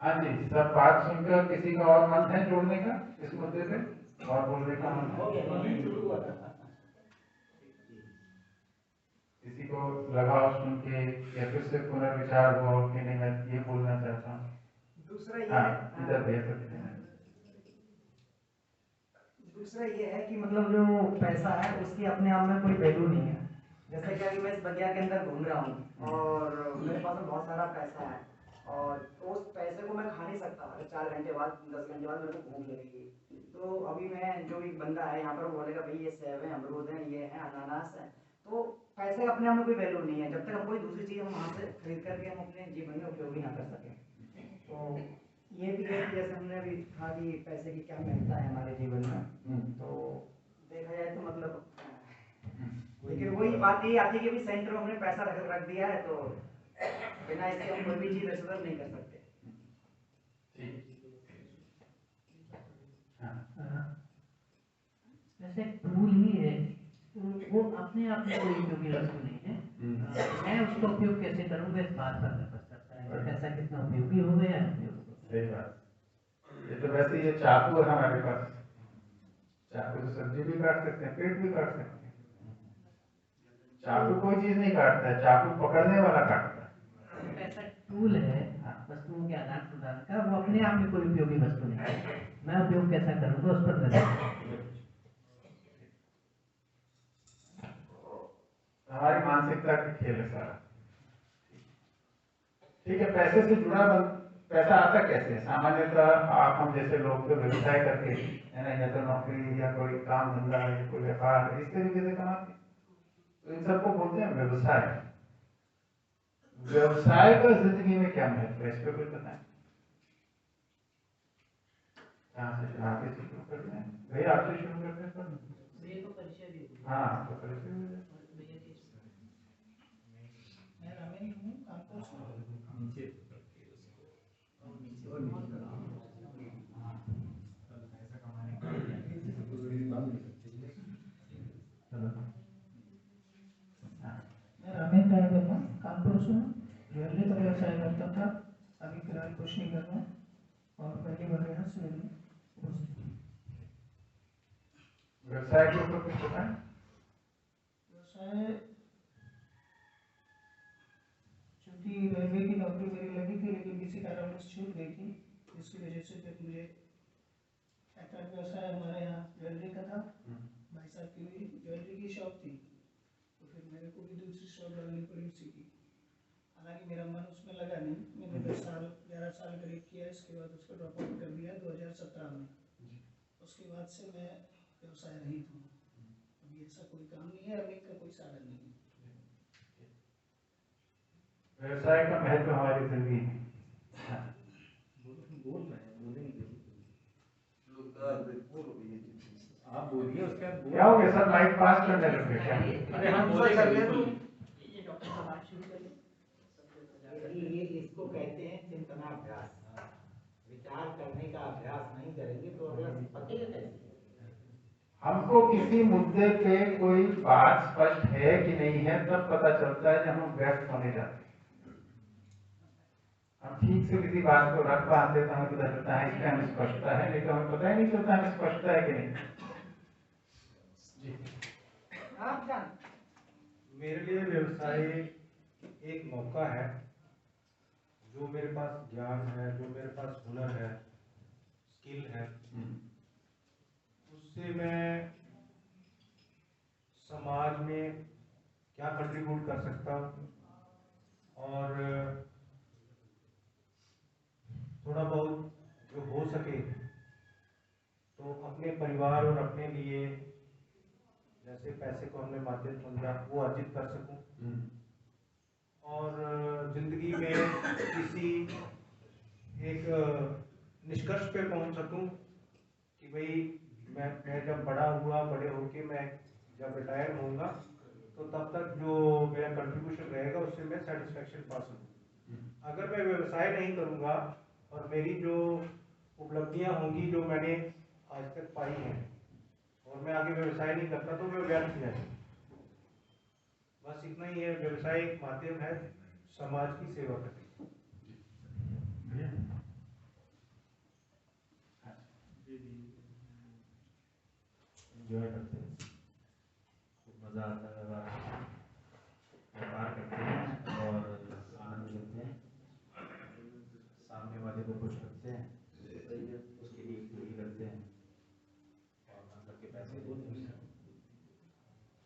हाँ जी, सब बात सुनकर किसी का और मन है जोड़ने का इस मुद्दे पे और बोलने का मन है? किसी को लगाव सुन के या फिर से पुनर्विचार हो कि नहीं मैं ये बोलना चाहता हूँ। दूसरा ये इधर भेज सकते हैं। दूसरा ये है कि मतलब जो पैसा है उसकी अपने आप में कोई वैल्यू नहीं है। जैसे क्या कि मैं इस बगिया के अंदर घूम रहा हूँ और मेरे पास में बहुत सारा पैसा है और तो उस पैसे को मैं खा नहीं सकता। अगर 4 घंटे बाद 10 घंटे बाद मेरे को भूख लगेगी तो अभी मैं जो भी बंदा है यहाँ पर वो बोलेगा भाई ये सेब है, अमरूद है, ये है, अनानास है। तो पैसे अपने आप में कोई वैल्यू नहीं है जब तक हम कोई दूसरी चीज़ हम वहाँ से खरीद करके हम अपने जीवन में उपयोगी ना कर सकें। तो ये भी है कि जैसे हमने अभी कहा कि पैसे की क्या महत्ता है हमारे जीवन में, तो देखा जाए तो मतलब लेकिन वही बात ये आती है कि अभी सेंटर में हमने पैसा रख दिया है तो बिना इसके हम कोई भी चीज़ रजिस्टर नहीं कर सकते। टूल ही है, तो वो अपने आप में कोई उपयोगी वस्तु नहीं है। मैं उसका उपयोग कैसे करूँगा इस बात पर निर्भर करता है कि पैसा कितना उपयोगी हो गया है। सही बात। ये तो वैसे ये चाकू है हमारे पास, चाकू से सब्जी भी काट सकते हैं, पेट भी काट सकते हैं। चाकू कोई चीज नहीं काटता है, चाकू पकड़ने वाला काटता है। पैसा टूल है वस्तुओं के आदान प्रदान का, वो अपने आप में कोई उपयोगी वस्तु नहीं है। मैं उपयोग कैसा करूँगा उस पर निर्भर करता है। हमारी मानसिकता का खेल है सारा। ठीक है, पैसे से जुड़ा पैसा आता कैसे है? सामान्यतः आप हम जैसे लोग तो व्यवसाय करके है ना, या तो नौकरी या कोई काम धंधा या कोई व्यापार इस तरीके से कमाते हैं, तो इन सबको बोलते हैं व्यवसाय। व्यवसाय का जिंदगी में क्या महत्व है, इस पर कुछ बताएं। कहाँ से शुरू करते हैं भैया? आपसे शुरू करते हैं सर। हाँ तो परिचय हो जाए। मैं रमेश ड्राइवर हूँ, कानपुर से हूँ। ज्वेलरी का व्यवसाय करता था, अभी फिलहाल कुछ नहीं कर रहा हूँ और पहली बार यहाँ से व्यवसाय के ऊपर कुछ बताएं। व्यवसाय चूँकि रेलवे की नौकरी मेरी लगी थी, लेकिन किसी कारणवश छूट गई थी, जिसकी वजह से फिर मुझे एक व्यवसाय हमारे यहाँ ज्वेलरी का था। भाई साहब की ज्वेलरी की शॉप थी, तो फिर मेरे को भी दूसरी शॉप डालनी पड़ी उसी की। हालांकि मेरा मन उसमें लगा नहीं, मैंने 11 साल करीब किया, इसके बाद उसको ड्रॉप आउट कर दिया 2017 में। उसके बाद से मैं व्यवसाय रहित हूँ। अभी ऐसा कोई काम नहीं है, अर्निंग का कोई साधन नहीं है। व्यवसाय का महत्व हमारी जिंदगी में आप बोलिए, उसके बाद क्या हो गया सर? माइक पास करने लगे क्या? अरे हम बोलेंगे ये इसको कहते हैं चिंतनाभ्यास। विचार करने का अभ्यास नहीं करेंगे तो अभ्यास पकेगा कैसे? हमको किसी मुद्दे पे कोई बात स्पष्ट है कि नहीं है तब पता चलता है जब हम व्यक्त होने जाते हैं। हम ठीक से किसी बात को रख पाते तो हमें पता चलता है इसका हमें स्पष्टता है, नहीं तो हमें पता ही नहीं चलता हमें स्पष्टता है कि नहीं। मेरे लिए व्यवसाय एक मौका है। जो मेरे पास ज्ञान है, जो मेरे पास हुनर है, स्किल है, उससे मैं समाज में क्या कंट्रीब्यूट कर सकता हूँ और थोड़ा बहुत जो हो सके तो अपने परिवार और अपने लिए, जैसे पैसे को हमने माध्यम समझा, वो अर्जित कर सकूं और जिंदगी में किसी एक निष्कर्ष पे पहुंच सकूं कि भाई मैं जब बड़े होके मैं जब रिटायर होऊंगा तो तब तक जो मेरा कंट्रीब्यूशन रहेगा उससे मैं सेटिस्फेक्शन पा सकूं। अगर मैं व्यवसाय नहीं करूंगा और मेरी जो उपलब्धियां होंगी जो मैंने आज तक पाई हैं और मैं आगे व्यवसाय नहीं करता तो मैं व्यर्थ है। बस इतना ही है। व्यवसाय एक माध्यम है समाज की सेवा करने की। एंजॉय करते हैं, खूब मज़ा आता है, व्यापार करते हैं और आनंद लेते हैं, सामने वाले को खुश रखते हैं, उसके लिए पूरी करते हैं और मतलब के पैसे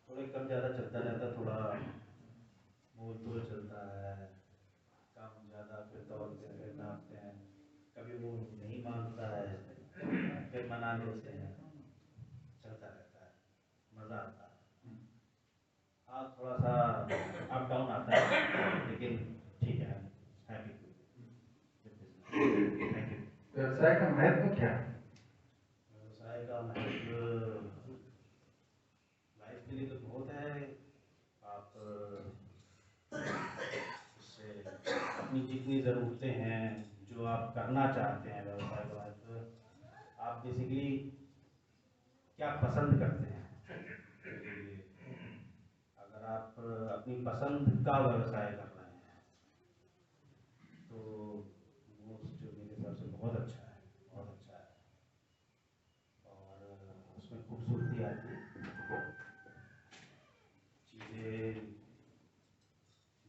थोड़ा कम ज़्यादा चलता रहता है, थोड़ा मोल तोल चलता है, कम ज़्यादा फिर तौल से फिर नापते हैं, कभी वो नहीं मानता है फिर मना लेते हैं, चलता रहता है, मज़ा आता है। हाँ थोड़ा सा अप डाउन आता है लेकिन ठीक है, हैप्पी। Thank you. व्यवसाय का महत्व क्या है? व्यवसाय का महत्व लाइफ के लिए तो बहुत है। आप उससे अपनी जितनी ज़रूरतें हैं, जो आप करना चाहते हैं, व्यवसाय का महत्व आप बेसिकली क्या पसंद करते हैं, कि अगर आप अपनी पसंद का व्यवसाय कर रहे हैं तो मोस्ट मेरे हिसाब से बहुत अच्छा है, बहुत अच्छा है। और उसमें खूबसूरती आती है, चीज़ें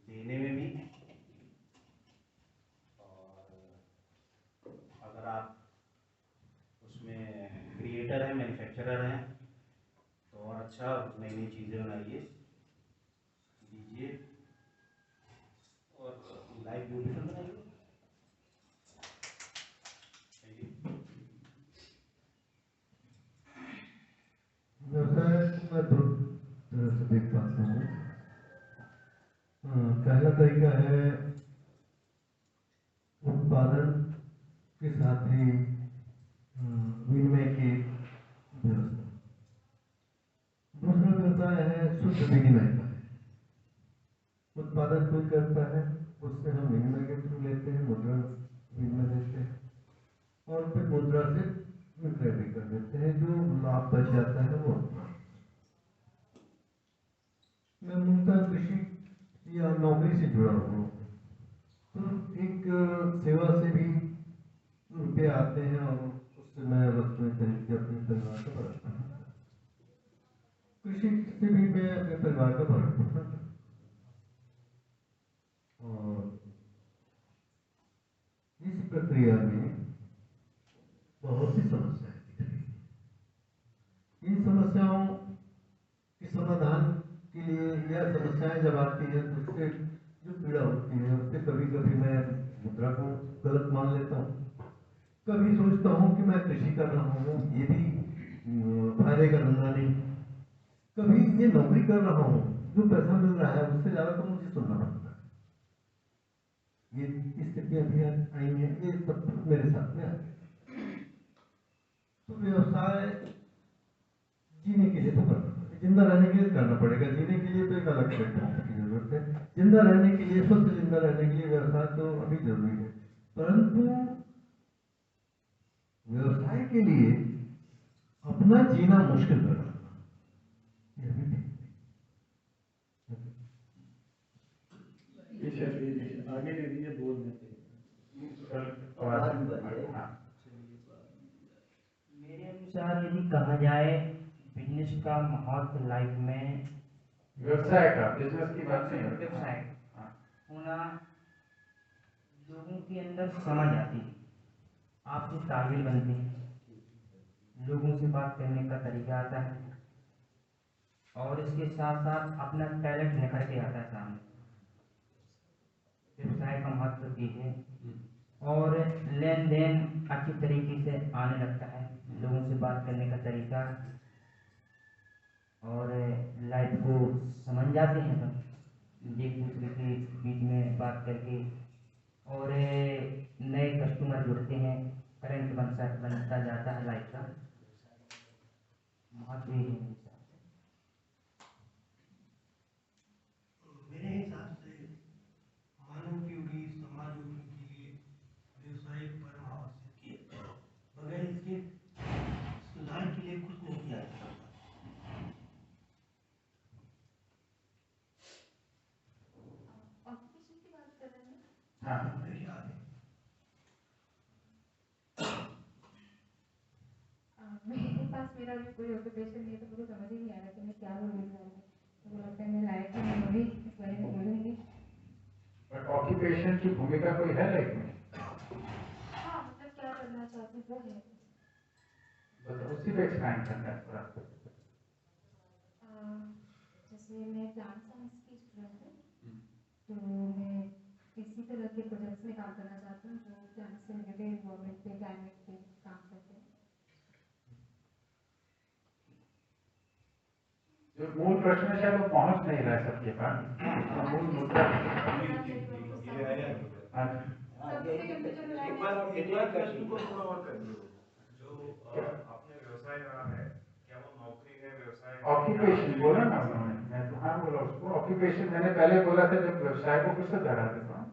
देने में भी। और अगर आप उसमें क्रिएटर हैं, मैन्युफैक्चरर हैं तो और अच्छा, नई नई चीज़ें बनाइए, दीजिए और लाइफ ब्यूटीफुल बनाइए। व्यवसाय को मैं दो तरह से देख पाता हूँ। पहला तरीका है उत्पादन के साथ ही विनिमय की व्यवस्था। दूसरा व्यवसाय है शुद्ध विनिमय का। उत्पादन कोई करता है, उससे हम विनिमय के थ्रू लेते हैं, मुद्रा विनिमय देते हैं और फिर मुद्रा से विक्रय भी कर देते हैं। जो लाभ बच जाता है वो मैं मूलतः कृषि या नौकरी से जुड़ा हुआ हूँ, तो एक सेवा से भी रुपये आते हैं और उससे मैं वस्तुएं खरीद के अपने परिवार का भरण पोषण करता हूँ। कृषि से भी मैं अपने परिवार का भरण पोषण करता हूँ। और इस प्रक्रिया में बहुत सी समस्याएं दिख रही हैं। इन समस्याओं के समाधान के लिए यह समस्याएं जब आती है तो उससे जो पीड़ा होती है उससे कभी कभी मैं मुद्रा को गलत मान लेता हूँ। कभी सोचता हूँ कि मैं कृषि कर रहा हूँ, ये भी फायदे का धंधा नहीं। कभी ये नौकरी कर रहा हूँ, जो पैसा मिल रहा है उससे ज़्यादा तो मुझे सुनना पड़ता है। ये स्थितियाँ भी आई हैं, ये सब मेरे साथ में आ गया। तो व्यवसाय जीने के लिए तो करना पड़ेगा, जिंदा रहने के लिए करना पड़ेगा। जीने के लिए तो एक अलग प्लेटफॉर्म की जरूरत है। जिंदा रहने के लिए, स्वस्थ जिंदा रहने के लिए व्यवसाय तो अभी जरूरी है, परंतु व्यवसाय के लिए अपना जीना मुश्किल कर रहा है, यह भी आगे ले लीजिए, बोल मेरे अनुसार यदि कहा जाए बिजनेस का महत्व लाइफ में, व्यवसाय का, बिजनेस की बात नहीं है, व्यवसाय होना, लोगों के अंदर समझ आती है, आपसे तालमेल बनते हैं, लोगों से बात करने का तरीका आता है और इसके साथ साथ अपना टैलेंट निखर के आता है सामने। व्यवसाय का महत्व भी है और लेन देन अच्छी तरीके से आने लगता है, लोगों से बात करने का तरीका और लाइफ को समझ जाते हैं सब एक दूसरे के बीच में बात करके, और नए कस्टमर जुड़ते हैं, करंट बनता जाता है लाइफ का महत्व ही है। मेरे हिसाब से मानव उपयोगी, समाज उपयोगी के लिए व्यवसाय परम आवश्यक है। बगैर इसके सुधार के लिए कुछ नहीं किया जा सकता। ऑक्यूपेशन की बात कर रहे हैं। हाँ, मेरी याद है। मेरे पास मेरा भी कोई ऑक्यूपेशन नहीं है, तो मुझे समझ ही नहीं आ रहा कि मैं क्या बोलूँ। मुझे लगता है मैं लायक ही नहीं होगी इस बारे में बोलूँगी। बट ऑक्यूपेशन की भूमिका कोई है लाइफ में? हाँ, मतलब क्या करना चाहती हूँ वो है, तो उसी पे एक्सपैंड करना है थोड़ा। जैसे मैं प्लांट साइंस की स्टूडेंट हूँ, तो मैं इसी तरह के प्रोजेक्ट्स में काम करना चाहती हूँ जो प्लांट से रिलेटेड एनवायरमेंट पे, क्लाइमेट पे काम करते हैं। जो मूल प्रश्न है शायद वो पहुंच नहीं रहा है सबके पास। मूल मुद्दा एक बार प्रश्न को थोड़ा और करिए। जो आपने व्यवसाय कहा है, क्या वो नौकरी है, व्यवसाय है? ऑक्यूपेशन बोला ना उन्होंने, मैं तो हाँ बोला उसको ऑक्यूपेशन। मैंने पहले बोला था, जब व्यवसाय को फिर से दोहरा देता हूँ।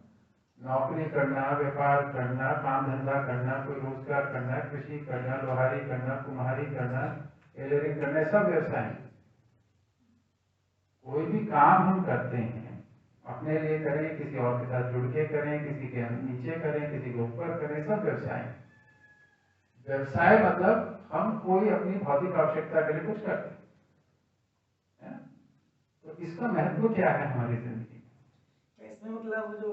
नौकरी करना, व्यापार करना, काम धंधा करना, कोई रोजगार करना, कृषि करना, लोहारी करना, कुम्हारी करना, टेलरिंग करना, सब व्यवसाय है। कोई भी काम हम करते हैं अपने लिए करें, किसी और के साथ जुड़ के करें, किसी के नीचे करें, किसी के ऊपर करें, सब व्यवसाय है। व्यवसाय मतलब हम कोई अपनी भौतिक आवश्यकता के लिए कुछ करते हैं, है ना? तो इसका महत्व क्या है हमारी जिंदगी में? इसमें मतलब जो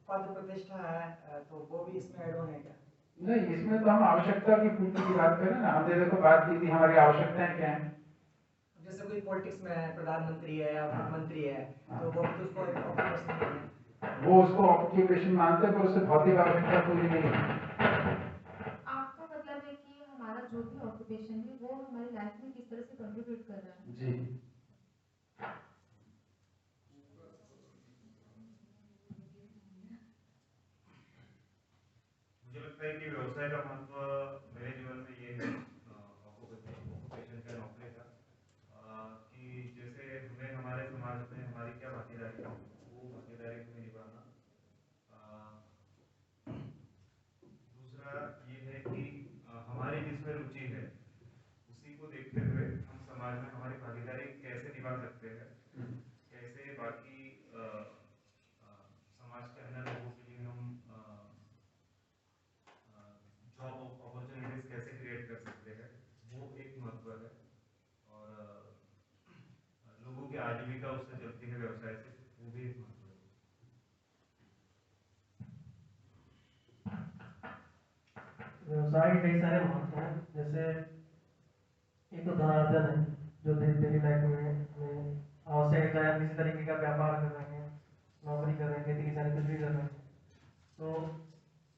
पद प्रतिष्ठा है तो वो भी इसमें ऐड होने क्या? नहीं, इसमें तो हम आवश्यकता की पूर्ति की बात करें ना। हमने देखो बात की थी हमारी आवश्यकताएं क्या है। जैसे कोई पॉलिटिक्स में है, प्रधानमंत्री है या मुख्यमंत्री है, तो वो तो उसको एक ऑक्यूपेशन है, वो उसको ऑक्यूपेशन मानते हैं, पर उससे भौतिक आवश्यकता पूरी नहीं है। आपका मतलब है कि हमारा जो भी ऑक्यूपेशन है वो हमारी लाइफ में किस तरह से कंट्रीब्यूट कर रहा है। जी, मुझे लगता है कि व्यवसाय का महत्व मेरे जीवन में ये है, ऑक्यूपेशन का, नौकरी का, कि जैसे हमें हमारे समाज में हमारी क्या भागीदारी है वो भागीदारी हमें निभाना। दूसरा ये है कि हमारी जिसमें रुचि है उसी को देखते हुए हम समाज में हमारी भागीदारी कैसे निभा सकते हैं, कैसे बाकी समाज के अन्य लोगों के लिए हम जॉब अपॉर्चुनिटीज कैसे क्रिएट कर सकते हैं, वो एक महत्व है। और लोगों की आजीविका उससे चलती है, व्यवसाय से, वो भी एक महत्व है। व्यवसाय के कई सारे महत्व हैं। जैसे एक तो धनार्जन है, जो डेली लाइफ में हमें आवश्यक है, चाहे हम किसी तरीके का व्यापार कर रहे हैं, नौकरी कर रहे हैं, खेती किसानी कुछ भी कर रहे हैं, तो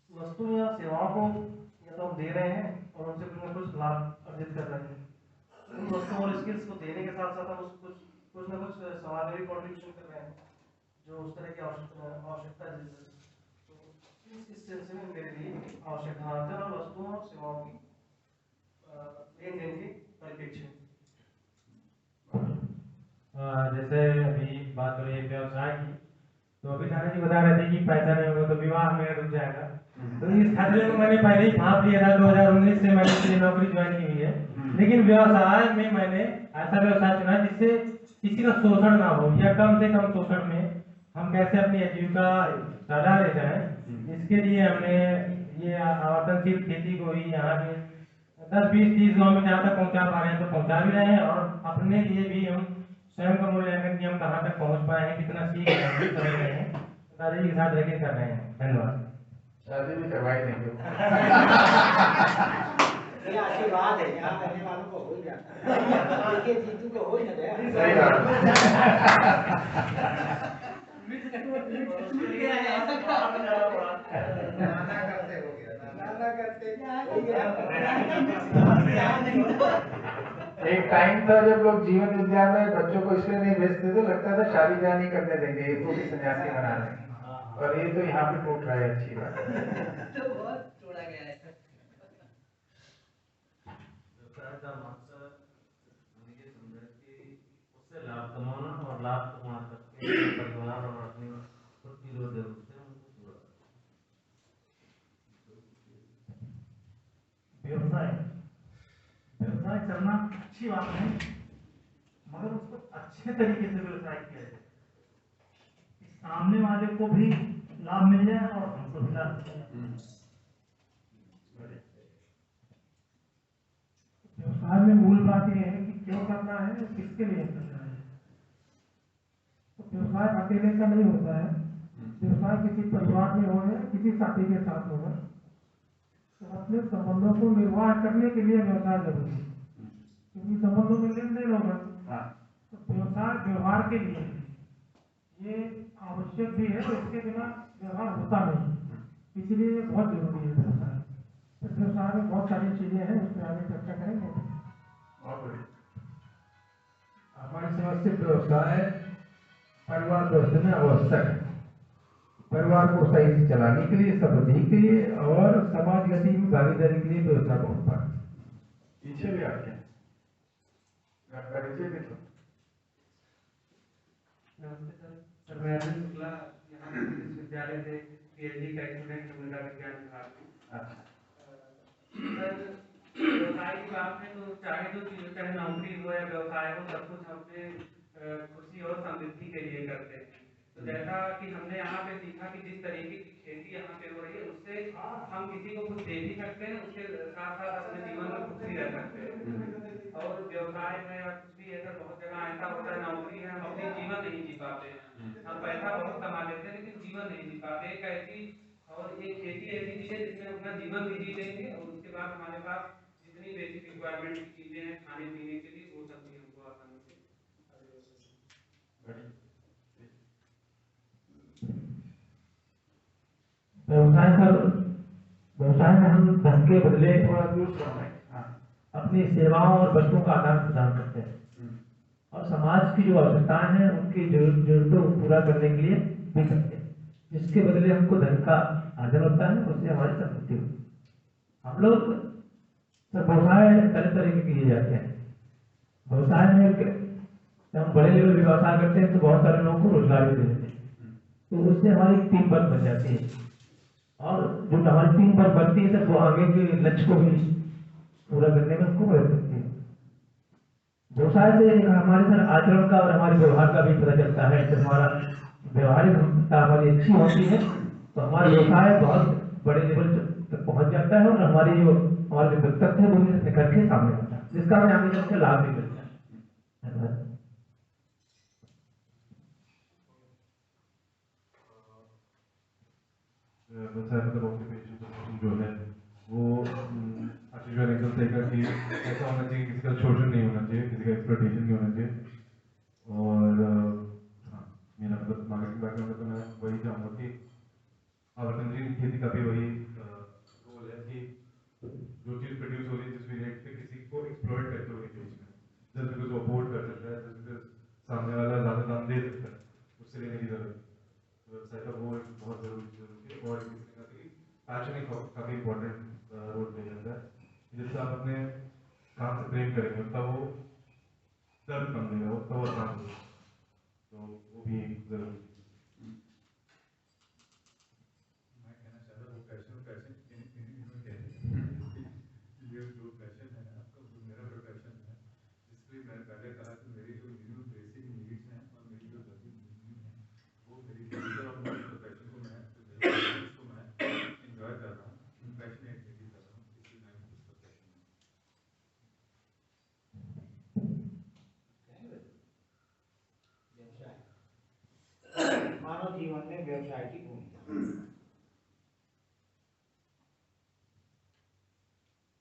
वस्तु या सेवाओं को या तो हम दे रहे हैं और उनसे कुछ ना कुछ लाभ अर्जित कर रहे हैं। उन वस्तुओं और स्किल्स को देने के साथ साथ हम कुछ ना कुछ समाज में भी कॉन्ट्रीब्यूशन कर रहे हैं, जो उस तरह की आवश्यकता है। तो इस सिलसिले में मेरे लिए आवश्यकता और वस्तुओं और सेवाओं की लेन देन के परिप्रेक्ष्य में। जैसे अभी बात हो रही है व्यवसाय की, तो अभी नाना जी बता रहे थे कि पैसा नहीं होगा तो विवाह में रुक जाएगा। तो इस खतरे को मैंने पहले ही भाप लिया था। 2019 से मैंने इसलिए नौकरी ज्वाइन की हुई है, लेकिन व्यवसाय में मैंने ऐसा व्यवसाय चुना जिससे किसी का शोषण ना हो, या कम से कम शोषण में हम कैसे अपनी आजीविका चला ले जाए। इसके लिए हमने ये आवर्तनशील खेती को ही यहाँ के 10-20-30 गाँव में जहाँ तक पहुँचा पा रहे हैं तो पहुँचा भी रहे हैं, और अपने लिए भी हम स्वयं का मूल्यांकन कि हम कहाँ तक पहुँच पाए हैं, कितना सीख रहे हैं, दादाजी के साथ रह कर रहे हैं। धन्यवाद। शादी भी करवाई देंगे। ये आशीर्वाद है, यहाँ रहने वालों को हो जाता है, देखिए जीतू को हो ही ना गया। सही बात। एक टाइम था जब लोग जीवन विद्या में बच्चों को इसलिए नहीं भेजते थे, लगता था शादी ब्याह नहीं करने देंगे, इसको भी सन्यासी बना लेंगे, और ये तो यहाँ पे टूट रहा है। अच्छी बात तो बहुत छोड़ा गया है। व्यवसाय का मकसद हमें ये समझा कि उससे लाभ कमाना और लाभ कमा करके परिवार और अपनी खुद की जो जरूरत है उनको पूरा। व्यवसाय करना अच्छी बात है, मगर उसको अच्छे तरीके से व्यवसाय किया जाए, सामने वाले को भी लाभ मिल जाए और हमको भी लाभ मिल जाए। व्यवसाय में मूल बात यह है कि क्यों करना है, किसके लिए करना है। तो व्यवसाय अकेले का नहीं होता है, व्यवसाय किसी परिवार में हो या किसी साथी के साथ होगा, तो अपने संबंधों को निर्वाह करने के लिए व्यवसाय जरूरी है, क्योंकि संबंधों में लेन देन होगा। तो व्यवसाय व्यवहार के लिए ये आवश्यक भी है, तो इसके बिना व्यवहार होता नहीं, इसलिए ये बहुत जरूरी है व्यवसाय। तो व्यवसाय में बहुत सारी चीजें हैं, उसमें आगे चर्चा करेंगे। हमारी समझ से व्यवसाय परिवार व्यवस्था में आवश्यक है, परिवार को सही से चलाने के लिए, समृद्धि के लिए और समाज गति में भागीदारी के लिए व्यवसाय बहुत पाए। पीछे भी आते हैं परिचय भी तो। सर मैं अरविंद शुक्ला यहाँ विश्वविद्यालय से पीएचडी का स्टूडेंट मृदा विज्ञान विभाग में। सर व्यवसाय की बात में तो चाहे जो चीज, चाहे नौकरी हो या व्यवसाय हो, सब कुछ हम पे खुशी और समृद्धि के लिए करते हैं। तो जैसा कि हमने यहाँ पे सीखा कि जिस तरीके की खेती यहाँ पे हो रही है उससे हम किसी को कुछ दे भी सकते हैं, उसके साथ साथ अपने जीवन में खुश भी रह सकते हैं। और व्यवसाय में या कुछ भी ऐसा बहुत जगह ऐसा होता है, नौकरी है, हम अपनी जीवन नहीं जी पाते हैं, हम पैसा बहुत कमा लेते हैं लेकिन जीवन नहीं जी पाते। एक ऐसी और एक खेती ऐसी चीज़ है जिसमें अपना जीवन भी जी लेंगे और उसके बाद हमारे पास जितनी बेसिक रिक्वायरमेंट की चीज़ें हैं खाने पीने के लिए वो सब भी हमको आसानी से व्यवसाय में हम धन के बदले थोड़ा यूज करते हैं, अपनी सेवाओं और वस्तुओं का आदान प्रदान करते हैं और समाज की जो आवश्यकताएं हैं उनकी जरूरतों को पूरा करने के लिए भी करते हैं, जिसके बदले हमको धन का अर्जन होता है, उससे हमारी समृद्धि होती है। हम लोग व्यवसाय तरह तरह के किए जाते हैं। व्यवसाय में जब हम बड़े लेवल पे व्यवसाय करते हैं तो बहुत सारे लोगों को रोजगार भी दे देते हैं, तो उससे हमारी टीम वर्क बन जाती है और जो हमारी टीम वर्क बनती है वो आगे के लक्ष्य को भी पूरा करने में हमको मदद करती है। व्यवसाय से हमारे सर आचरण का और हमारे व्यवहार का भी पता चलता है। जब हमारा व्यवहारिक क्षमता हमारी अच्छी होती है तो हमारा व्यवसाय बहुत बड़े लेवल तक पहुंच जाता है और हमारी जो हमारे जो व्यक्तित्व है वो भी निकल के सामने आता है, जिसका हमें आगे चल के लाभ भी मिलता है। व्यवसाय मतलब ऑक्यूपेशन जो है वो आशीष भाई ने एकदम सही कहा कि ऐसा होना चाहिए, किसी का शोषण नहीं होना चाहिए, किसी का एक्सप्लॉयटेशन नहीं होना चाहिए। और हाँ, मेरा मतलब मार्केटिंग बैकग्राउंड है तो मैं वही चाहूँगा कि आवर्तनशील खेती का भी वही रोल है कि जो चीज़ प्रोड्यूस हो रही है जिस भी रेट पे किसी को एक्सप्लॉयट करते हुए बेचना है, जस्ट बिकॉज वो अफोर्ड कर सकता है, जस्ट बिकॉज सामने वाला ज़्यादा दाम दे सकता है, उससे लेने की जरूरत है। व्यवसाय का वो एक बहुत जरूरी चीज़ होती है और पैशन का भी इम्पोर्टेंट रोल प्ले करता है। जिससे आप अपने काम से प्रेम करेंगे तब वो दर्द कम देगा, वो तब आसान होगा, तो वो भी एक जरूरी चीज़। मैं कहना चाह रहा हूँ पैशन इन्होंने कह दिया ये जो पैशन है आपका, जो मेरा प्रोफेशन है, इसलिए मैंने पहले कहा कि मेरी जो मिनिमम बेसिक नीड्स हैं और मेरी जो बेसिक नीड है वो मेरी नीड्स और मेरे प्रोफेशन को मैं एंजॉय कर रहा हूँ, पैशनेटली कर रहा हूँ, इसलिए मैं इस प्रोफेशन में। मानव जीवन में व्यवसाय की भूमिका।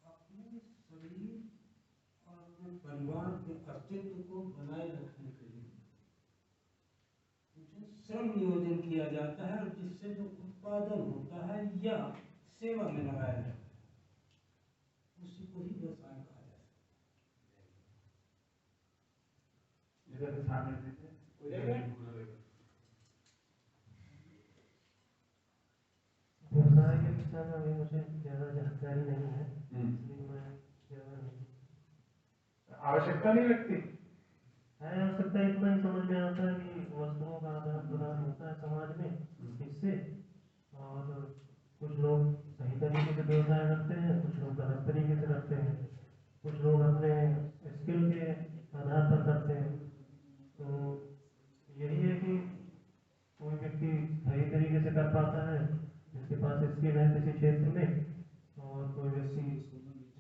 अपने शरीर और अपने परिवार के अस्तित्व को बनाए रखने के लिए जो श्रम नियोजन किया जाता है और जिससे जो उत्पादन होता है या सेवा में लगाया जाता है उसी को ही व्यवसाय कहा जाता है। व्यवसाय के विषय में अभी मुझे ज़्यादा जानकारी नहीं है, इसलिए मैं ज़्यादा नहीं। आवश्यकता नहीं लगती है, आवश्यकता इतना ही समझ में आता है कि वस्तुओं का आदान प्रदान होता है समाज में इससे, और कुछ लोग सही तरीके से व्यवसाय करते हैं, कुछ लोग गलत तरीके से करते हैं, कुछ लोग अपने स्किल के आधार पर करते हैं। तो यही है कि कोई व्यक्ति सही तरीके से कर पाता है जिसके पास स्किल है किसी क्षेत्र में, और कोई व्यक्ति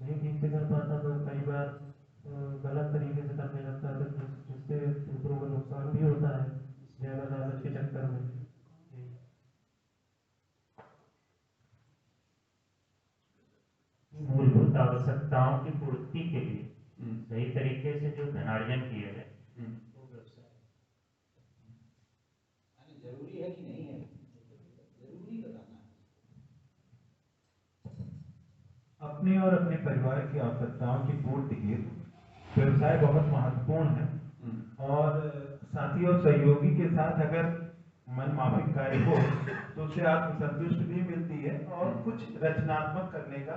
नहीं ठीक से कर पाता तो कई बार गलत तरीके से करने लगता है, जिससे दूसरों को नुकसान भी होता है ज़्यादा लालच के चक्कर में। मूलभूत आवश्यकताओं की पूर्ति के लिए सही तरीके से जो धनार्जन किया जाए वो व्यवसाय जरूरी है कि नहीं है, जरूरी बताना है। अपने और अपने परिवार की आवश्यकताओं की पूर्ति के व्यवसाय बहुत महत्वपूर्ण है, और साथी और सहयोगी के साथ अगर मन माफिक कार्य हो तो उससे आत्मसंतुष्टि भी मिलती है और कुछ रचनात्मक करने का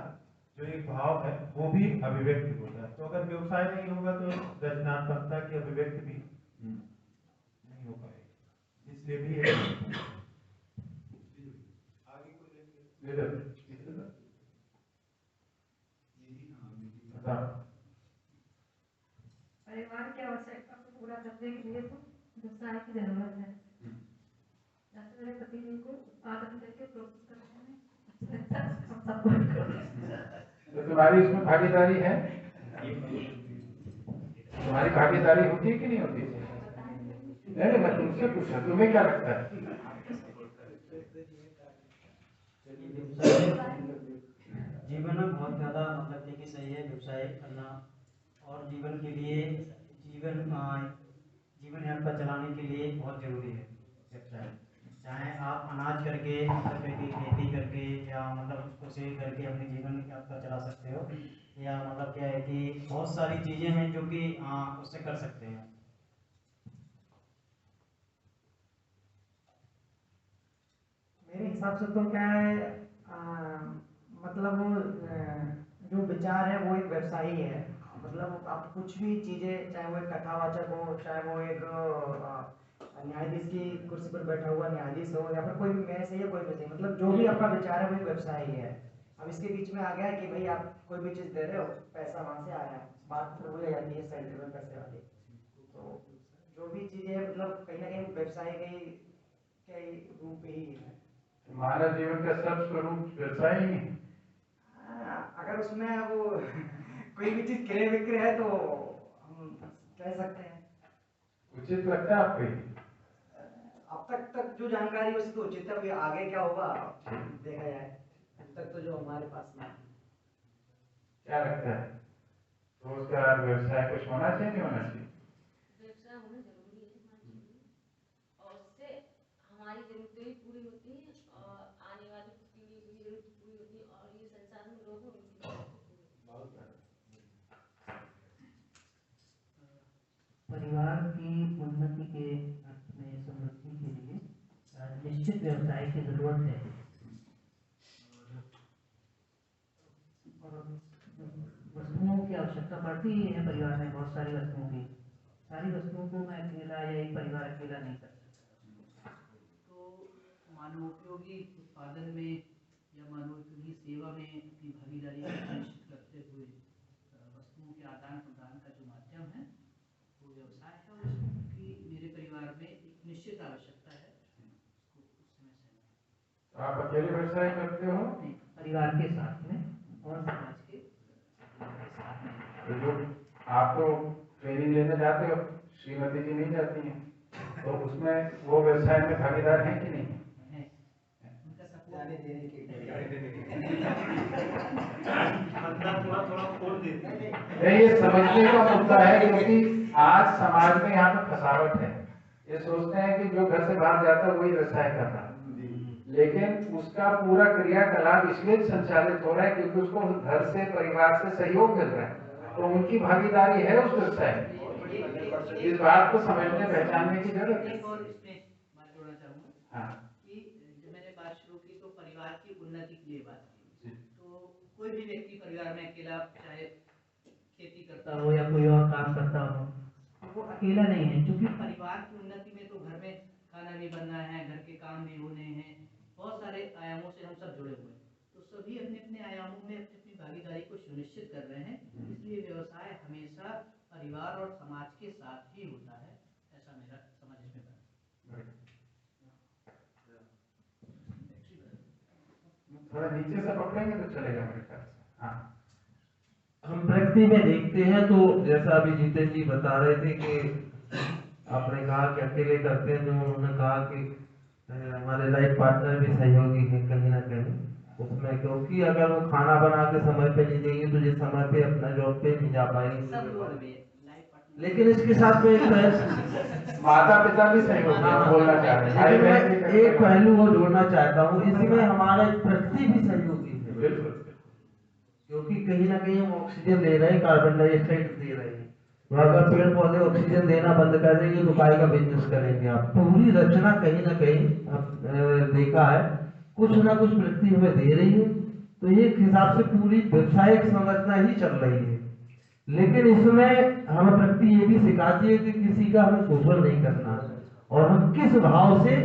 जो एक भाव है वो भी अभिव्यक्ति होता है। तो अगर व्यवसाय नहीं होगा तो रचनात्मकता की अभिव्यक्ति भी नहीं हो पाएगी, इसलिए भी परिवार की आवश्यकता को पूरा करने के लिए तो व्यवसाय की जरूरत है। जैसे मेरे पति जी को उत्पादन करके प्रोसेस करने में हम सपोर्ट करते। तो तुम्हारी इसमें भागीदारी है? तुम्हारी भागीदारी होती है कि नहीं होती? नहीं, मैं तुमसे पूछा, तुम्हें क्या लगता है? जीवन में बहुत ज़्यादा मतलब देखिए सही है व्यवसाय करना, और जीवन के लिए जीवन यात्रा चलाने के लिए बहुत ज़रूरी है व्यवसाय। चाहे आप अनाज करके मतलब करके खेती करके या मतलब उसको सेल करके अपने जीवन यात्रा चला सकते हो, या मतलब क्या है कि बहुत सारी चीज़ें हैं जो कि उससे कर सकते हैं। मेरे हिसाब से तो क्या है, मतलब जो विचार है वो एक व्यवसाय ही है। मतलब आप कुछ भी चीज़ें, चाहे वो एक कथावाचक हो, चाहे वो एक न्यायाधीश की कुर्सी पर बैठा हुआ न्यायाधीश हो, या फिर कोई भी मैं सही है कोई भी सही, मतलब जो भी आपका विचार है वो एक व्यवसाय ही है। अब इसके बीच में आ गया है कि भाई आप कोई भी चीज़ दे रहे हो, पैसा वहाँ से आ रहा है, बात हो जाती है सैलरी में पैसे वाली। तो जो भी चीज़ें मतलब कहीं ना कहीं व्यवसाय के रूप ही है। मानव जीवन का सब स्वरूप व्यवसाय ही है। अगर उसमें वो कोई भी चीज क्रय विक्रय है तो हम कह सकते हैं। उचित लगता है आपको? अब तक जो जानकारी उससे तो उचित है, अभी आगे क्या होगा देखा जाए। अब तक तो जो हमारे पास में क्या लगता है? तो उसका व्यवसाय कुछ होना चाहिए, नहीं होना चाहिए? व्यवसाय होना जरूरी है, और उससे हमारी जरूरतें भी पूरी होती हैं और आने वाली पीढ़ी की जरूरत पूरी होती है, और ये संसार में लोगों की परिवार की उन्नति के अर्थ में समृद्धि के लिए निश्चित व्यवसाय की जरूरत है। और वस्तुओं की आवश्यकता पड़ती ही है परिवार में, बहुत सारी वस्तुओं की। सारी वस्तुओं को मैं अकेला या एक परिवार अकेला नहीं कर सकता। तो मानवोपयोगी उत्पादन में या मानवोपयोगी सेवा में अपनी भागीदारी सुनिश्चित करते हुए वस्तुओं के आदान प्रदान का जो माध्यम है वो व्यवसाय है, उसकी मेरे परिवार में एक निश्चित आवश्यकता है। आप अकेले व्यवसाय करते हो? परिवार के साथ में और समाज के साथ में। तो जो आप तो ट्रेनिंग लेने जाते हो, श्रीमती जी नहीं जाती हैं, तो उसमें वो व्यवसाय में भागीदार हैं कि नहीं? जाने देने के नहीं, ये समझने का मुद्दा है, क्योंकि आज समाज में यहाँ पे फसावट है। ये सोचते हैं कि जो घर से बाहर जाता है वही व्यवसाय कर रहा है, लेकिन उसका पूरा क्रियाकलाप इसलिए संचालित हो रहा है क्योंकि उसको घर से, परिवार से सहयोग मिल रहा है, तो उनकी भागीदारी है उस व्यवसाय में। इस बात को समझने पहचानने की जरूरत है। हाँ, मैंने बात शुरू की तो परिवार की उन्नति के लिए बात की। तो कोई भी व्यक्ति परिवार में अकेला, चाहे खेती करता हो या कोई और काम करता हो, तो वो अकेला नहीं है, क्योंकि परिवार की उन्नति में तो घर में खाना भी बनना है, घर के काम भी होने हैं, बहुत सारे आयामों से हम सब जुड़े हुए हैं। तो सभी अपने अपने आयामों में अपनी अपनी भागीदारी को सुनिश्चित कर रहे हैं, इसलिए व्यवसाय हमेशा परिवार और समाज के साथ ही होता है, ऐसा मेरा समझ इसमें बना। थोड़ा नीचे से पकड़ेंगे तो चलेगा मेरे ख्याल से। हाँ, हम प्रकृति में देखते हैं तो जैसा अभी जितेन जी बता रहे थे कि आपने कहा कि अकेले करते हैं, तो उन्होंने कहा कि हमारे लाइफ पार्टनर भी सहयोगी है कहीं ना कहीं उसमें, क्योंकि अगर वो खाना बना के समय पे नहीं देंगे तो जिस समय पे अपना जॉब पे नहीं जा पाएंगे। लेकिन इसके साथ में एक माता पिता भी सहयोगी बोलना चाह रहे हैं। मैं एक पहलू को जोड़ना चाहता हूँ, इसमें हमारा प्रकृति भी सहयोगी है, क्योंकि कहीं ना कहीं हम ऑक्सीजन ले रहे हैं, कार्बन डाइऑक्साइड दे रहे हैं। तो अगर पेड़ पौधे ऑक्सीजन देना बंद कर देंगे तो काय का बिजनेस करेंगे आप? पूरी रचना कहीं ना कहीं देखा है कुछ ना कुछ प्रकृति हमें दे रही है, तो एक हिसाब से पूरी व्यवसायिक संरचना ही चल रही है। लेकिन इसमें हमें प्रकृति ये भी सिखाती है कि किसी का हमें शोषण नहीं करना, और हम किस भाव से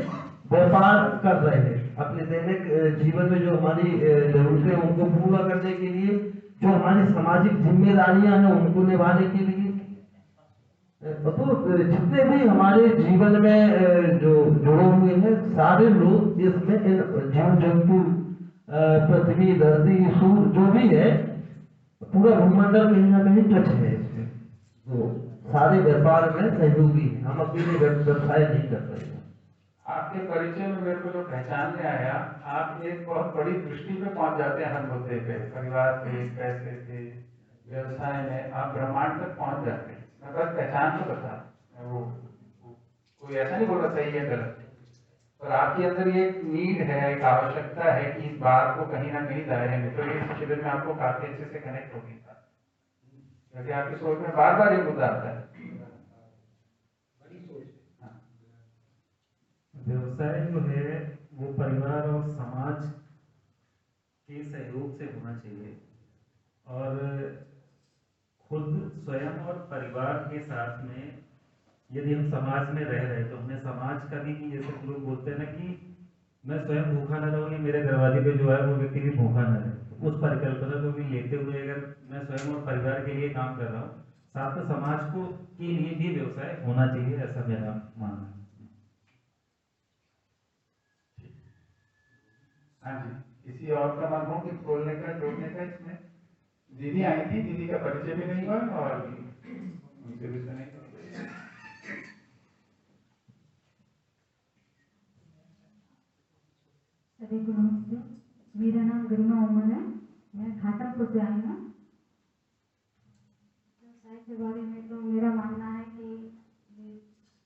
व्यापार कर रहे हैं अपने दैनिक जीवन में, जो हमारी जरूरतें हैं उनको पूरा करने के लिए, जो हमारी सामाजिक जिम्मेदारियां हैं उनको निभाने के लिए। तो जितने भी हमारे जीवन में जो जुड़े हुए हैं सारे लोग इसमें जीव जंतु पृथ्वी धरती सूर्य जो भी है पूरा भूमंडल कहीं ना कहीं टच है इसमें। तो सारे व्यापार में सहयोगी हैं, हम अकेले व्यवसाय नहीं कर रहे हैं। आपके परिचय में मेरे को जो पहचान में आया, आप एक बहुत बड़ी दृष्टि पे पहुंच जाते हैं हर मुद्दे पे, परिवार पे, पैसे पे, व्यवसाय में, आप ब्रह्मांड तक पहुंच जाते हैं। मैं बस पहचान को बता, वो कोई ऐसा नहीं बोल रहा सही है गलत, पर आपके अंदर ये एक नीड है, एक आवश्यकता है कि इस बात को कहीं ना कहीं दायरे में, तो इस शिविर में आपको काफी अच्छे से कनेक्ट हो गई था, क्योंकि आपकी सोच में बार बार ये मुद्दा आता है। व्यवसाय जो है वो परिवार और समाज के सहयोग से होना चाहिए, और खुद स्वयं और परिवार के साथ में यदि हम समाज में रह रहे तो हमें समाज का भी, कि जैसे लोग बोलते हैं ना कि मैं स्वयं भूखा न रहूं, मेरे दरवाजे पे जो है वो व्यक्ति भी भूखा न रहे, उस परिकल्पना को भी लेते हुए अगर मैं स्वयं और परिवार के लिए काम कर रहा हूँ, साथ में समाज को के लिए भी व्यवसाय होना चाहिए, ऐसा मेरा मानना है। हाँ जी, किसी और का मन हो कि बोलने का, जोड़ने का? इसमें दीदी आई थी, दीदी का परिचय भी नहीं हुआ और उनसे भी सुने। सभी को नमस्ते, मेरा नाम गरिमा उमर है, मैं घाटमपुर से आई हूँ। व्यवसाय के बारे में तो मेरा मानना है कि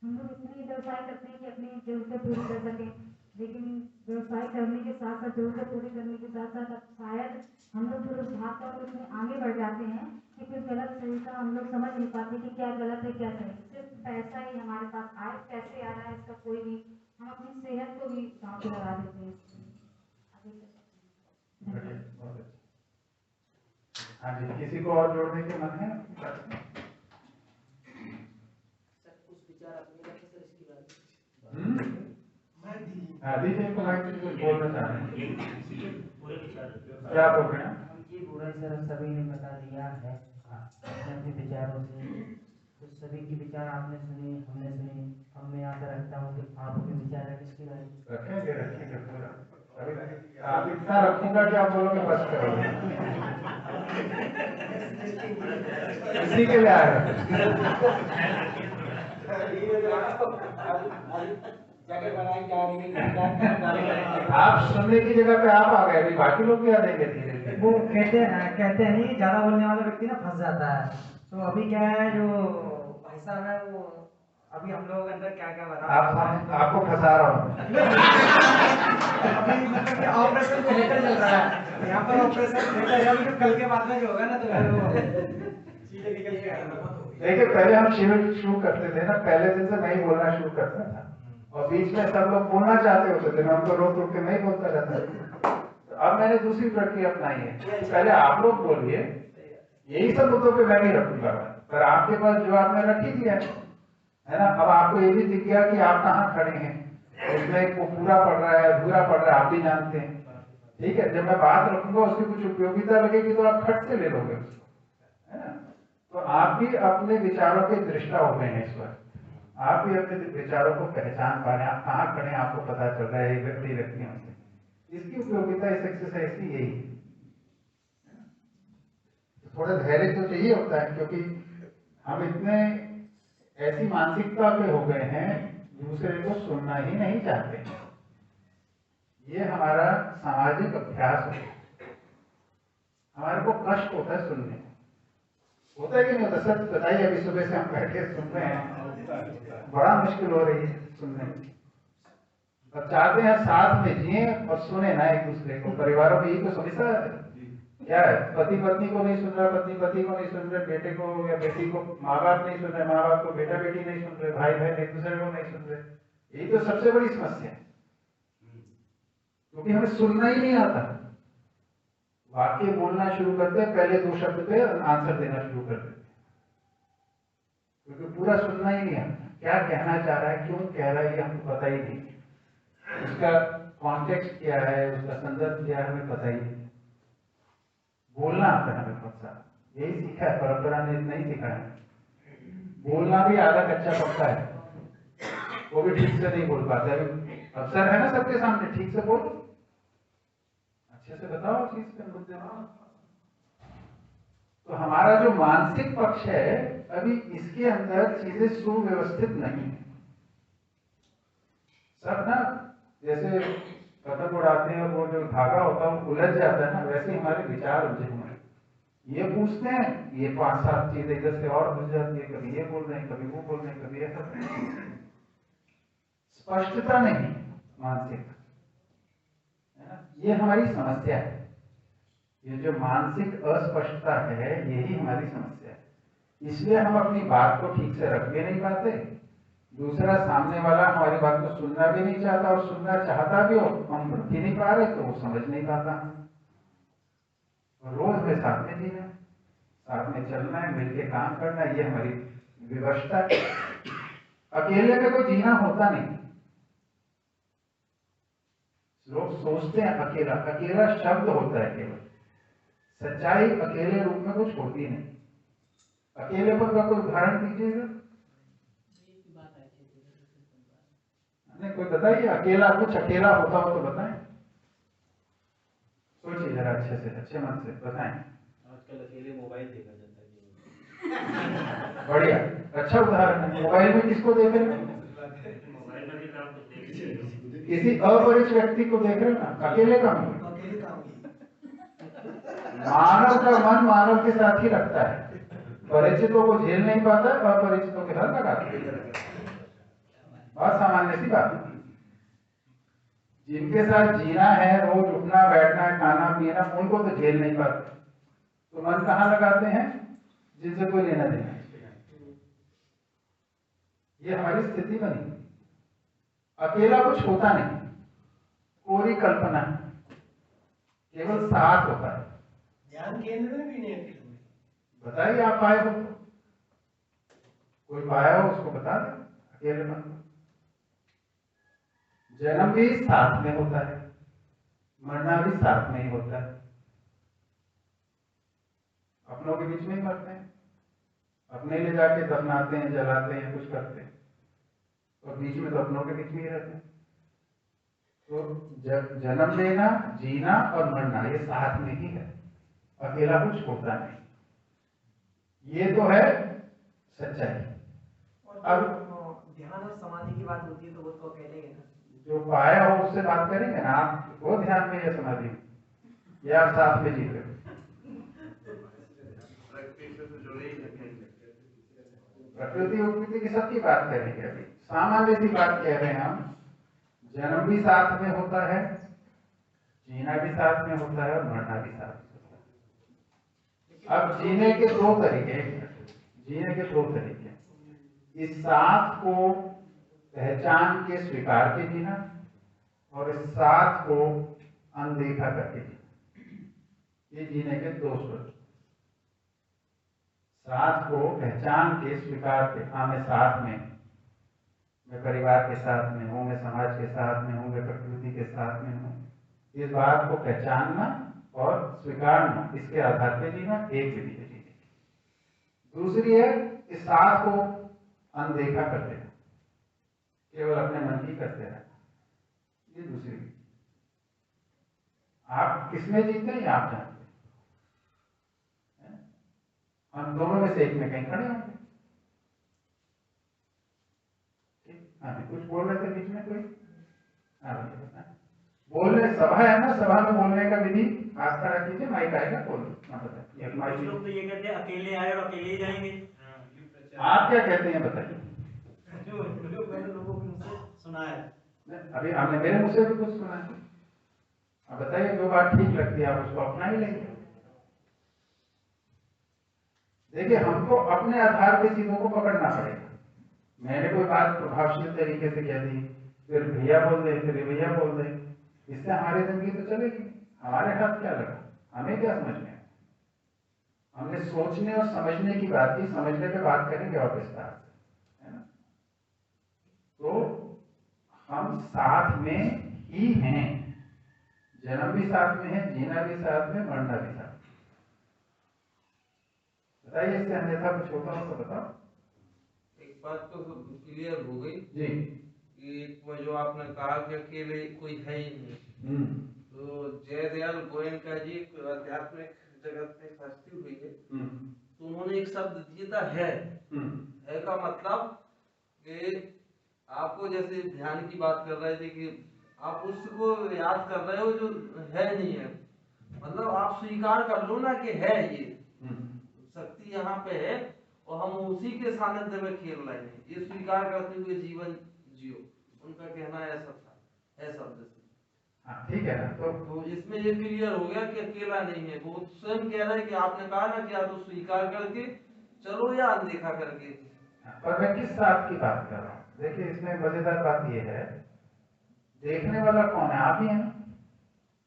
हम लोग इतनी व्यवसाय करते हैं कि अपनी जरूरतें पूरी कर सकें, लेकिन व्यवसाय करने के साथ साथ, जरूरतें पूरी करने के साथ साथ अब शायद हम लोग फिर उस भाग पर इतने आगे बढ़ जाते हैं कि फिर गलत सही का हम लोग समझ नहीं पाते कि क्या गलत है क्या सही। सिर्फ पैसा ही हमारे पास आए, कैसे आ रहा है इसका कोई भी, हम अपनी सेहत को भी दांव पे लगा देते हैं। हाँ जी, किसी को और जोड़ने के मन है? दीजिए को माइक बोलना चाह रहे हैं, क्या बोल रहे हैं? जी पूरा सर सभी ने बता दिया है अपने विचारों से, तो सभी के विचार आपने सुने, हमने सुने। अब मैं आशा रखता हूँ कि आपके विचार है किसकी बात रखेंगे पूरा। आप इतना रखूंगा कि आप बोलोगे बस करोगे, इसी के लिए आया। आप सुनने की जगह पे आप आ गए, बाकी लोग भी आ जाएंगे धीरे धीरे। वो कहते हैं नहीं, ज्यादा बोलने वाला व्यक्ति ना फंस जाता है। तो अभी क्या है, जो भाई साहब है वो अभी हम लोग अंदर क्या क्या बता, आपको फंसा रहा हूँ। अभी मतलब ऑपरेशन थिएटर चल रहा है यहाँ पर, ऑपरेशन थिएटर है, अभी कल के बाद में जो होगा ना तो चीजें निकल के आएंगी। देखिए पहले हम शिविर शुरू करते थे ना, पहले दिन से मैं ही बोलना शुरू करता था, और बीच में सब लोग बोलना चाहते होते थे, मैं उनको रोक के मैं ही बोलता रहता था। तो अब मैंने दूसरी प्रक्रिया अपनाई है, पहले आप लोग बोलिए, यही सब मुद्दों पे मैं नहीं रखूंगा, पर आपके पास जो आपने रखी थी है ना, अब आपको ये भी दिख गया कि आप कहाँ खड़े हैं, उसमें वो पूरा पड़ रहा है अधूरा पड़ रहा है, आप भी जानते हैं। ठीक है, जब मैं बात रखूंगा उसकी कुछ उपयोगिता लगेगी तो आप खट से ले लोगे उसको, है ना। तो आप भी अपने विचारों के दृष्टा हो गए हैं इस वक्त, आप भी अपने विचारों को पहचान पा रहे हैं, आप कहाँ खड़े हैं आपको पता चल रहा है व्यक्तियों से। इसकी उपयोगिता इस एक्सरसाइज की यही है। थोड़ा धैर्य तो चाहिए होता है, क्योंकि हम इतने ऐसी मानसिकता पे हो गए हैं दूसरे को सुनना ही नहीं चाहते। ये हमारा सामाजिक अभ्यास है, हमारे को कष्ट होता है सुनने, होता है कि नहीं होता? सच बताइए, अभी सुबह से हम बैठे सुन रहे हैं, बड़ा मुश्किल हो रही है सुनने में। अब चाहते हैं साथ में जिए और सुने ना एक दूसरे को। परिवारों में यही तो समस्या क्या है, पति पत्नी को नहीं सुन रहा, पत्नी पति को नहीं सुन रहे, बेटे को या बेटी को माँ बाप नहीं सुन रहे, माँ बाप को बेटा बेटी नहीं सुन रहे, भाई बहन एक दूसरे को नहीं सुन रहे। यही तो सबसे बड़ी समस्या है, क्योंकि हमें सुनना ही नहीं आता। वाक्य बोलना शुरू करते हैं, पहले 2 शब्द पे आंसर देना शुरू कर देते, क्योंकि पूरा सुनना ही नहीं आता। क्या कहना चाह रहा है, क्यों कह रहा है, ये हमको पता ही नहीं, उसका कॉन्टेक्स्ट क्या है, उसका संदर्भ क्या है, हमें पता ही नहीं। बोलना आता है हमें बहुत सारा, यही सीखा है, परंपरा ने नहीं सिखाया। बोलना भी आधा कच्चा पक्का है, वो भी ठीक से नहीं बोल पाते। अभी अवसर है ना सबके सामने, ठीक से बोलो, अच्छे से बताओ चीज के मुद्दे में। तो हमारा जो मानसिक पक्ष है, अभी इसके अंदर चीजें सुव्यवस्थित नहीं है। सब ना जैसे पतंग उड़ाते हैं और वो जो धागा होता है वो उलझ जाता है ना, वैसे हमारे विचार उलझे हुए हैं। ये पूछते हैं, ये 5-7 चीजें इधर से और घुस जाती है, कभी ये बोल रहे हैं, कभी वो बोल रहे हैं, कभी ऐसा। स्पष्टता नहीं मानसिक, है ना, ये हमारी समस्या है। ये जो मानसिक अस्पष्टता है, यही हमारी समस्या है। इसलिए हम अपनी बात को ठीक से रख भी नहीं पाते, दूसरा सामने वाला हमारी बात को सुनना भी नहीं चाहता, और सुनना चाहता भी हो हम रख ही नहीं पा रहे तो वो समझ नहीं पाता। रोज में साथ में जीना, साथ में चलना है, मिलके काम करना है, ये हमारी विवशता है। अकेले में कोई जीना होता नहीं। लोग सोचते हैं अकेला, अकेला शब्द होता है केवल, सच्चाई अकेले रूप में कुछ होती नहीं। अकेलेपन का कोई उदाहरण दीजिएगा, नहीं कोई बताइए, अकेला कुछ अकेला होता हो तो बताएं, सोचिए जरा अच्छे से, अच्छे मन से बताएं। आजकल अकेले मोबाइल देखा जाता है। बढ़िया, अच्छा उदाहरण है। मोबाइल में किसको देख रहे हैं? किसी अपरिचित व्यक्ति को देख रहे हैं ना, अकेले काम है। मानव का मन मानव के साथ ही रखता है, परिचितों को झेल नहीं पाता है, अपरिचितों के साथ लगाता है। बहुत सामान्य सी बात। जिनके साथ जीना है, रोज उठना बैठना खाना पीना, उनको तो झेल नहीं पाते, तो मन कहाँ लगाते हैं? जिनसे कोई लेना देना। ये हमारी स्थिति बनी। अकेला कुछ होता नहीं, कोरी कल्पना, केवल साथ होता है। ध्यान केंद्र में भी नहीं अकेले। बताइए आप पाए हो, कोई पाया हो उसको बता दें अकेलेपन को। जन्म भी साथ में होता है, मरना भी साथ में ही होता है। अपनों के बीच में ही मरते हैं, अपने ले जाके दफनाते हैं, जलाते हैं, कुछ करते हैं, और बीच में तो अपनों के बीच में ही रहते हैं। तो जन्म लेना, जीना और मरना ये साथ में ही है, अकेला कुछ होता नहीं। ये तो है सच्चाई। अब ध्यान और समाधि की बात होती है तो वो तो अकेले ही है ना। जो पाया हो उससे बात करेंगे ना, आप वो ध्यान में या समाधि में, या आप साथ में जी रहे हो? प्रकृति उकृति की सबकी बात करेंगे। अभी सामान्य सी बात कह रहे हैं हम। जन्म भी साथ में होता है, जीना भी साथ में होता है, और मरना भी साथ में होता है। अब जीने के दो तरीके, जीने के दो तरीके, इस साथ को पहचान के स्वीकार के जीना, और इस साथ को अनदेखा करके जीना। ये जीने के दो स्वरूप। साथ को पहचान के स्वीकार के, हाँ मैं साथ में, मैं परिवार के साथ में हूँ, मैं समाज के साथ में हूँ, मैं प्रकृति के साथ में हूँ, इस बात को पहचानना और स्वीकारना, इसके आधार पर जीना एक विधि है जीने की। दूसरी है इस साथ को अनदेखा कर देना, केवल अपने मन की करते रहना, ये दूसरी। आप किसमें जीते हैं आप जानते हैं। हम दोनों में से एक में कहीं खड़े होंगे। हाँ कुछ बोल रहे थे बीच में कोई? हाँ बोल रहे, सभा है ना, सभा में बोलने का विधि हाथ खड़ा कीजिए, माइक आएगा, बोलो। कुछ लोग तो ये कहते हैं अकेले आए और अकेले ही जाएंगे। आप क्या कहते हैं बताइए? जो मैंने लोगों के मुंह से सुना है, अभी आपने मेरे मुंह से भी कुछ सुना है। अब बताइए, जो बात ठीक लगती है आप उसको अपना ही लेंगे। देखिए, हमको अपने आधार पे चीजों को पकड़ना पड़ेगा। मैंने कोई बात प्रभावशील तरीके से कह दी, फिर भैया बोल दे, फिर भैया बोल दे, इससे हमारी जिंदगी तो चलेगी। हमारे हाथ क्या लगा, हमें क्या समझ में? हमने सोचने और समझने की बात की, समझने पे बात करेंगे और विस्तार से, है ना। तो हम साथ में ही हैं, जन्म भी साथ में है, जीना भी साथ में, मरना भी साथ में। बताइए, इससे अन्यथा कुछ होता हो तो बताओ। एक बात तो क्लियर हो गई जी कि एक में जो आपने कहा कि अकेले कोई है ही नहीं, तो जयदयाल गोयनका जी आध्यात्मिक जगत में फंसती हुई है, तो उन्होंने एक शब्द दिया था है का मतलब कि आपको जैसे ध्यान की बात कर रहे थे कि आप उसको याद कर रहे हो जो है नहीं है, मतलब आप स्वीकार कर लो ना कि है ये शक्ति यहाँ पे है और हम उसी के सानिध्य में खेल रहे हैं, ये स्वीकार करते हुए जीवन जियो। उनका कहना ऐसा था, है शब्द से। ठीक है ना, तो इसमें ये क्लियर हो गया कि अकेला नहीं है, वो स्वयं कह रहे हैं कि आपने कहा ना कि आप तो स्वीकार करके चलो या अनदेखा करके। पर मैं किस बात की बात कर रहा हूँ, देखिए इसमें मजेदार बात यह है, देखने वाला कौन है? आप ही है ना,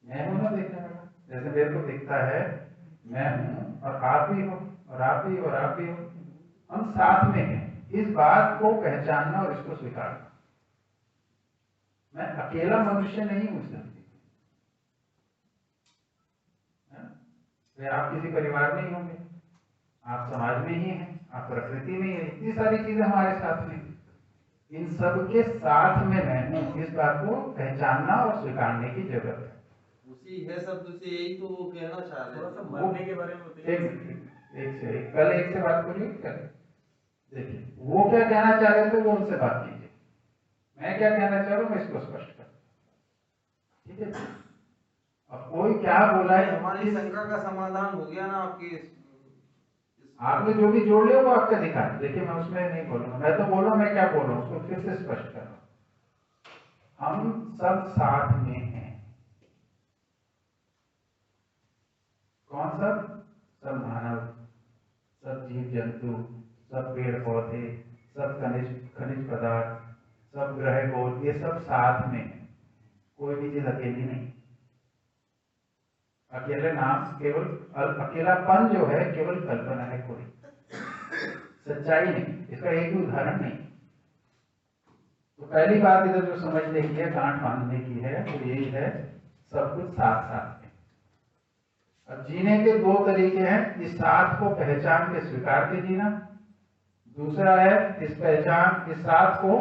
मैं हूं ना देखने वाला। जैसे मेरे को दिखता है मैं हूं और आप भी हो और आप भी और आप भी हो, हम साथ में हैं। इस बात को पहचानना और इसको स्वीकारना। मैं अकेला मनुष्य नहीं हूं इस धरती पे। आप किसी परिवार में ही होंगे, आप समाज में ही हैं, आप प्रकृति में ही हैं, इतनी सारी चीजें हमारे साथ में, इन सब के साथ में मैं हूं। इस बात को पहचानना और स्वीकारने की जरूरत है। उसी है शब्द से यही तो वो कहना चाह रहे हैं। मरने के बारे में कल एक से बात करिए, देखिए वो क्या कहना चाह रहे थे वो उनसे बात कीजिए, मैं क्या कहना चाह रहा हूँ मैं इसको स्पष्ट कर, ठीक है। अब कोई क्या बोला है, हमारी शंका का समाधान हो गया ना आपकी। आपने जो भी जोड़ लिया वो आपका अधिकार है। देखिए मैं उसमें नहीं बोल रहा, मैं तो बोल रहा हूँ मैं क्या बोल रहा हूँ उसको फिर से स्पष्ट कर रहा हूँ। हम सब साथ में हैं। कौन सब? सब मानव, सब जीव जंतु, सब पेड़ पौधे, सब खनिज पदार्थ, सब ग्रह गोल, ये सब साथ में है। कोई भी चीज अकेली नहीं। अकेले नाम केवल अकेलापन जो है केवल कल्पना है, कोई सच्चाई नहीं। इसका एक भी उदाहरण नहीं। तो पहली बात इधर जो समझने की है, गांठ बांधने की है, वो यही है सब कुछ साथ साथ में। अब जीने के दो तरीके हैं, इस साथ को पहचान के स्वीकार के जीना, दूसरा है इस साथ को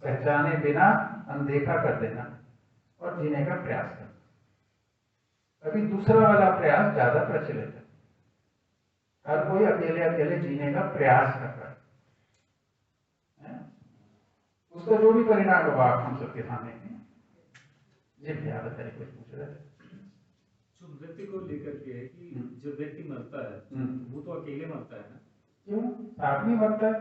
पहचाने बिना अनदेखा कर देना और जीने का प्रयास करना। अभी दूसरा वाला प्रयास ज्यादा प्रचलित है, हर कोई अकेले अकेले जीने का प्रयास करता है। उसका जो भी परिणाम होगा आप हम सबके सामने हैं। जी भैया बताइए, कुछ पूछ रहे थे। जो मृत्यु को लेकर के है कि जब व्यक्ति मरता है वो तो अकेले मरता है ना? क्यों? साथ में मरता है,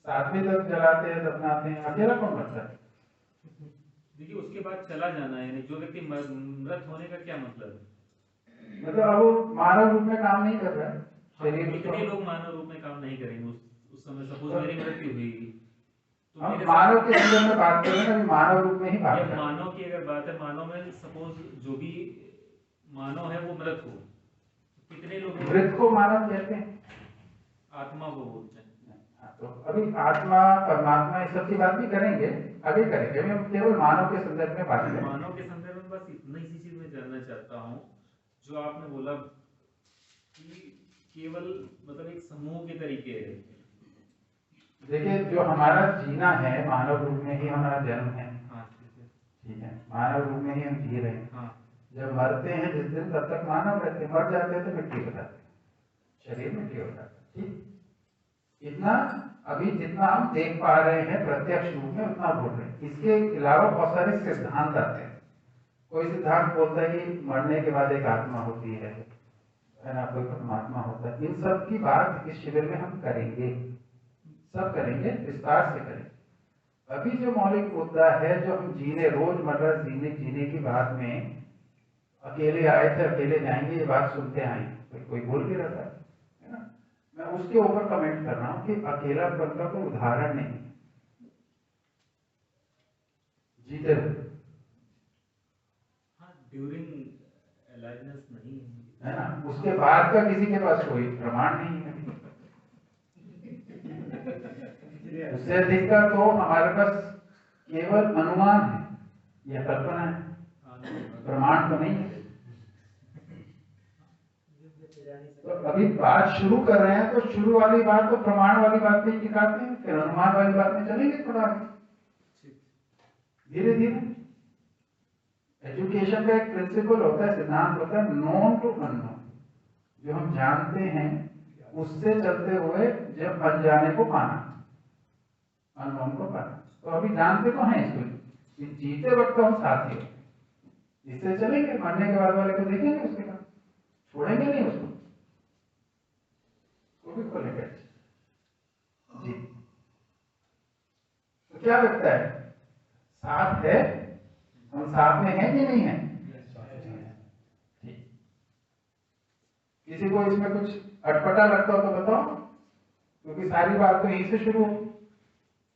साथ में जब जलाते हैं दफनाते हैं, अकेला कौन मरता है? देखिए उसके बाद चला जाना है, यानी जो व्यक्ति मृत होने का क्या मतलब है? मतलब अब वो मानव रूप में काम नहीं कर रहा है। शरीर कितने लोग मानव रूप में काम नहीं करेंगे उस समय? सपोज मेरी मृत्यु हुई तो हम मानव के संदर्भ में बात कर रहे हैं, मानव रूप में ही बात कर रहे हैं। मानव की अगर बात है, मानव में सपोज जो भी मानव है वो मृत हो, कितने लोग मृत को मानव कहते हैं? आत्मा को बोलते हैं। तो अभी आत्मा परमात्मा इस सब की बात भी करेंगे, आगे करेंगे। हम केवल मानव के संदर्भ में बात करें। मानव के संदर्भ में बस इतना ही चीज मैं जानना चाहता हूँ, जो आपने बोला कि केवल मतलब एक समूह के तरीके है। देखिए जो हमारा जीना है मानव रूप में ही हमारा जन्म है, ठीक है, मानव रूप में ही हम जी रहे हैं। जब मरते हैं जिस दिन तब तक मानव रहते हैं, मर जाते हैं तो मिट्टी हो जाती है, शरीर मिट्टी हो जाता है। ठीक, इतना अभी जितना हम देख पा रहे हैं प्रत्यक्ष रूप में उतना बोल रहे हैं। इसके अलावा बहुत सारे सिद्धांत आते हैं। कोई सिद्धांत बोलता है कि मरने के बाद एक आत्मा होती है ना, कोई परमात्मा होता है। इन सब की बात इस शिविर में हम करेंगे, सब करेंगे, विस्तार से करेंगे। अभी जो मौलिक मुद्दा है, जो हम रोजमर्रा जीने की बात में अकेले आए थे अकेले जाएंगे, ये बात सुनते आए, कोई बोल भी रहता है ना, मैं उसके ऊपर कमेंट कर रहा हूँ कि अकेलापन का कोई उदाहरण नहीं जीते हुए। ड्यूरिंग अलाइवनेस नहीं है ना, उसके बाद का किसी के पास कोई प्रमाण नहीं है। उससे अधिक का तो हमारे पास केवल अनुमान है या कल्पना है, प्रमाण तो नहीं है। तो अभी बात शुरू कर रहे हैं, तो शुरू वाली बात तो प्रमाण वाली बात पे टिकाते हैं, फिर अनुमान वाली बात में चलेंगे थोड़ा आगे धीरे धीरे। एजुकेशन का एक प्रिंसिपल होता है, सिद्धांत होता है नोन टू अननोन, जो हम जानते हैं उससे चलते हुए जब अनजाने को पाना, अननोन को पाना। तो अभी जानते तो हैं इसको, कि जीते वक्त हम साथी हो, इससे चलेंगे, मरने के बाद वाले को देखेंगे, उसके बाद छोड़ेंगे नहीं उसको, वो भी खोलेंगे जी। तो क्या लगता है, साथ है, हम साथ में हैं कि नहीं है? किसी को इसमें कुछ अटपटा लगता हो तो बताओ, क्योंकि सारी बात तो यहीं से शुरू हो।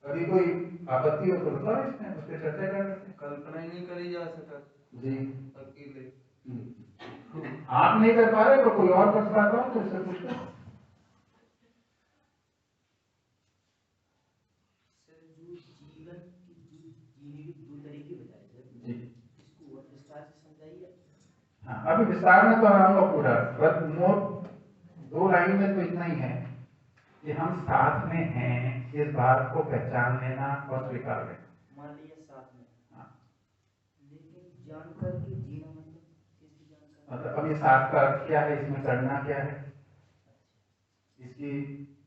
अभी कोई आपत्ति हो तो बताओ, इसमें उस पर चर्चा कर सकते। कल्पना ही नहीं करी जा सकता जी अकेले। आप नहीं कर पा रहे तो कोई और कर पाता हो तो इससे पूछ लो। हाँ, अभी विस्तार में तो आऊंगा पूरा, पर मोर 2 लाइन में तो इतना ही है कि हम साथ में हैं, इस बात को पहचान लेना और स्वीकार लेना। मान लिया साथ में, हाँ, लेकिन जानकर के जीना मतलब अब ये साथ का अर्थ क्या है, इसमें करना क्या है,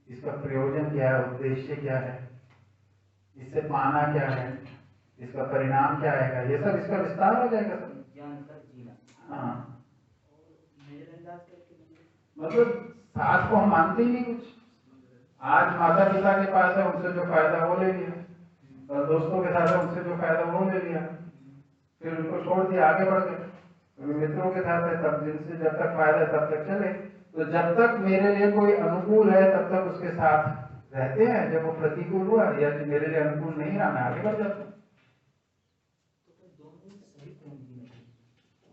इसका प्रयोजन क्या है, उद्देश्य क्या है, इससे पाना क्या है, इसका परिणाम क्या आएगा, ये सब इसका विस्तार हो जाएगा सब। जानकर जीना, हाँ, मतलब साथ को हम मानते ही नहीं कुछ। आज माता पिता के पास है, उनसे जो फायदा वो ले लिया, और दोस्तों के साथ है, उनसे जो फायदा वो ले लिया, फिर उनको छोड़ दिया, आगे बढ़ गए। मित्रों के साथ है, तब जिनसे जब तक फायदा है तब तक चले, तो जब तक मेरे लिए कोई अनुकूल है तब तक उसके साथ रहते हैं, जब वो प्रतिकूल हुआ या कि मेरे लिए अनुकूल नहीं रहा, मैं आगे बढ़ जाता हूँ।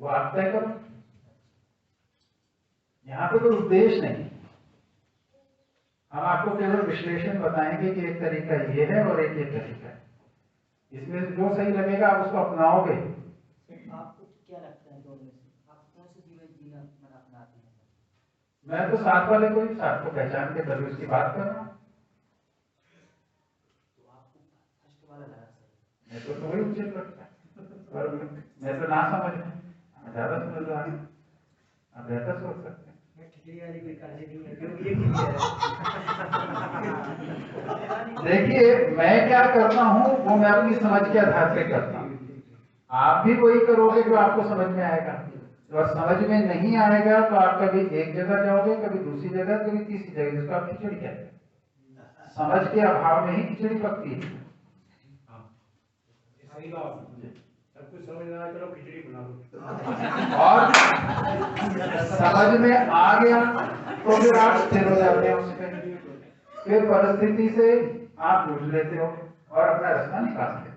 वो आप तय करो, यहाँ पे कोई उद्देश्य नहीं, हम आपको केवल विश्लेषण बताएंगे कि एक तरीका ये है और एक ये तरीका है, इसमें जो सही लगेगा आप उसको अपनाओगे। आपको क्या लगता है दोनों में से आप कौन से जीवन जीना अपनाते हैं? मैं तो साथ वाले को ही, साथ को पहचान के तभी उसकी बात कर रहा हूँ। तो आपको फर्स्ट वाला लगा सही? मैं तो वही उचित लगता है, और मैं तो ना समझ में ज्यादा समझ रहा हूँ, आप बेहतर सोच सकते हैं। वाली कोई कहानी नहीं है, क्योंकि ये क्लियर है। देखिए मैं क्या करता हूँ वो मैं अपनी समझ के आधार पे करता हूँ, आप भी वही करोगे जो आपको समझ में आएगा, और समझ में नहीं आएगा तो आप कभी एक जगह जाओगे, कभी दूसरी जगह, कभी तीसरी जगह, जिसको आप खिचड़ी कहते हैं। समझ के अभाव में ही खिचड़ी पकती है। सब कुछ समझ में आया, चलो खिचड़ी बना लो। और समझ में आ गया तो फिर आप स्थिर हो जाते हैं उसमें, फिर परिस्थिति से आप जूझ लेते हो और अपना रास्ता निकाल लेते हो।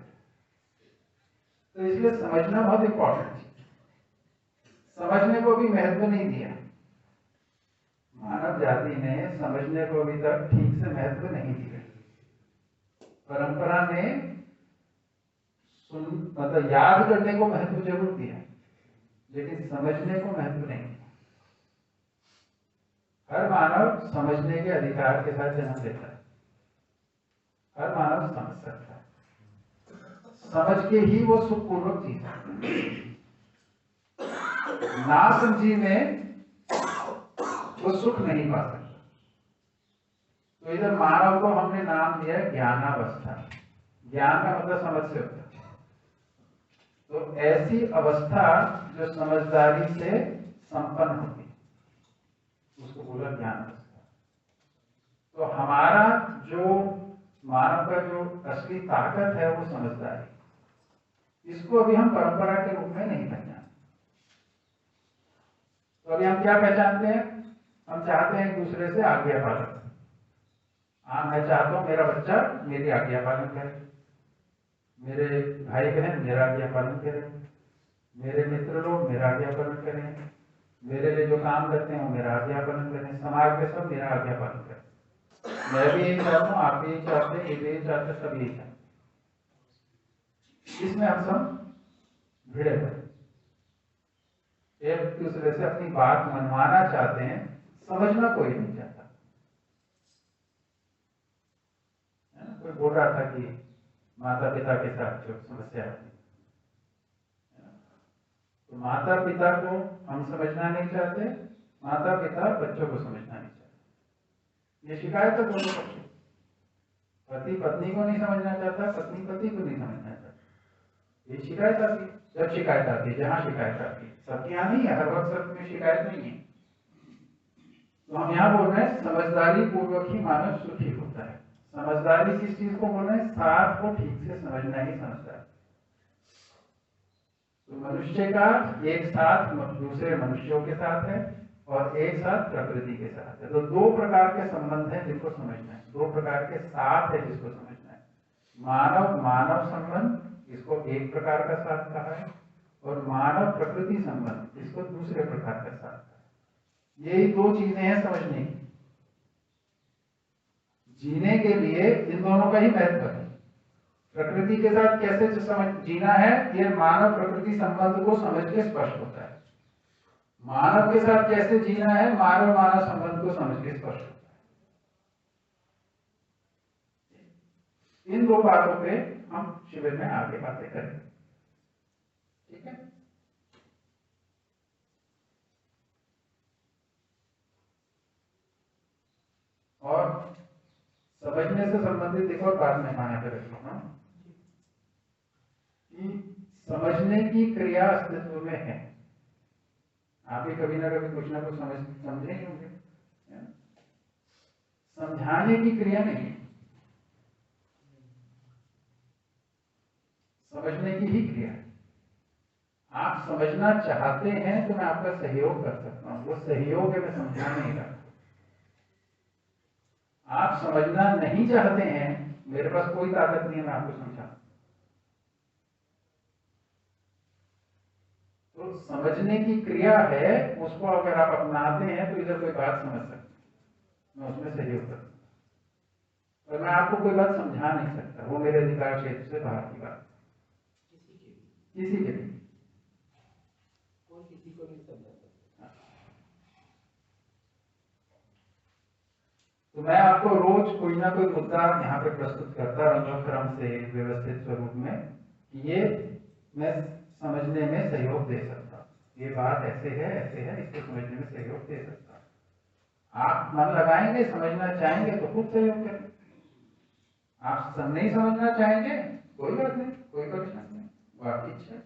तो इसलिए समझना बहुत इंपॉर्टेंट है। समझने को भी महत्व नहीं दिया, मानव जाति ने समझने को अभी तक ठीक से महत्व नहीं दिया। परंपरा ने मतलब याद करने को महत्व जरूर दिया, लेकिन समझने को महत्व नहीं दिया। हर मानव समझने के अधिकार के साथ जन्म लेता है, हर मानव समझ सकता है, समझ के ही वो सुखपूर्वक जीता है। ना समझी में वो सुख नहीं पा सकता। तो इधर मानव को हमने नाम दिया ज्ञानावस्था। ज्ञान का मतलब समझ से होता है, तो ऐसी अवस्था जो समझदारी से संपन्न होती है उसको बोला ज्ञान अवस्था। तो हमारा जो मानव का जो असली ताकत है वो समझदारी, इसको अभी हम परंपरा के रूप में नहीं पहचानते। तो अभी हम क्या पहचानते हैं, हम चाहते हैं एक दूसरे से आज्ञा पालन। हाँ, मैं चाहता हूं मेरा बच्चा मेरी आज्ञा पालन करे, मेरे भाई बहन मेरा आज्ञा पालन करें, मेरे मित्र लोग मेरा आज्ञा पालन करें, मेरे लिए जो काम करते हैं वो मेरा आज्ञा पालन करें, समाज के सब मेरा आज्ञा पालन करें। मैं भी यही चाहता हूँ, आप भी यही चाहते हैं, ये भी यही चाहते, सब यही चाहते। इसमें हम सब भिड़े हुए, एक दूसरे से अपनी बात मनवाना चाहते हैं, समझना कोई नहीं चाहता है ना। कोई बोल रहा था कि माता पिता के साथ जो समस्या आती है ना, तो माता पिता को हम समझना नहीं चाहते, माता पिता बच्चों को समझना नहीं चाहते। ये शिकायत है दोनों पक्षों, पति पत्नी को नहीं समझना चाहता, पत्नी पति को नहीं समझना चाहती। ये शिकायत आती है, जब शिकायत आती है, जहाँ शिकायत आती है, सबके यहाँ नहीं है, हर वक्त सब में शिकायत नहीं है। तो हम यहाँ बोल रहे हैं समझदारी पूर्वक ही मानव सुखी होता है। समझदारी किस चीज को बोल रहे हैं? साथ को ठीक से समझना ही समझदारी। तो मनुष्य का एक साथ दूसरे मनुष्यों के साथ है और एक साथ प्रकृति के साथ है। तो दो प्रकार के संबंध है जिनको समझना है, दो प्रकार के साथ है जिसको समझना है। मानव मानव संबंध, इसको एक प्रकार का साथ कहा है, और मानव प्रकृति संबंध, इसको दूसरे प्रकार का साथ कहा है। यही दो चीजें हैं समझने की। जीने के लिए इन दोनों का ही महत्व है। प्रकृति के साथ कैसे समझ जीना है, ये मानव प्रकृति संबंध को समझ के स्पष्ट होता है। मानव के साथ कैसे जीना है, मानव मानव संबंध को समझ के स्पष्ट होता है। इन दो बातों पे हम शिविर में आगे बातें करेंगे, ठीक है। और समझने से संबंधित एक और बात मैं यहाँ पे रखूंगा कि समझने की क्रिया अस्तित्व में है। आप भी कभी ना कभी कुछ ना कुछ समझे ही होंगे। समझाने की क्रिया नहीं है, समझने की ही क्रिया है। आप समझना चाहते हैं तो मैं आपका सहयोग कर सकता हूँ, वो सहयोग है, मैं समझा नहीं रहा। आप समझना नहीं चाहते हैं, मेरे पास कोई ताकत नहीं है मैं आपको समझा। तो समझने की क्रिया है, उसको अगर आप अपनाते हैं तो इधर कोई बात समझ सकते हैं, मैं उसमें सहयोग कर सकता हूं। और मैं आपको कोई बात समझा नहीं सकता, वो मेरे अधिकार क्षेत्र से बाहर की बात, किसी के भी कोई किसी को नहीं समझा सकता। तो मैं आपको रोज कोई ना कोई मुद्दा यहाँ पे प्रस्तुत करता रहूंगा क्रम से, व्यवस्थित स्वरूप में, कि ये मैं समझने में सहयोग दे सकता हूँ, ये बात ऐसे है, इसको समझने में सहयोग दे सकता हूँ। आप मन लगाएंगे, समझना चाहेंगे तो खुद सहयोग करें। आप नहीं समझना चाहेंगे, कोई बात नहीं, कोई परेशानी नहीं, वो आपकी इच्छा है।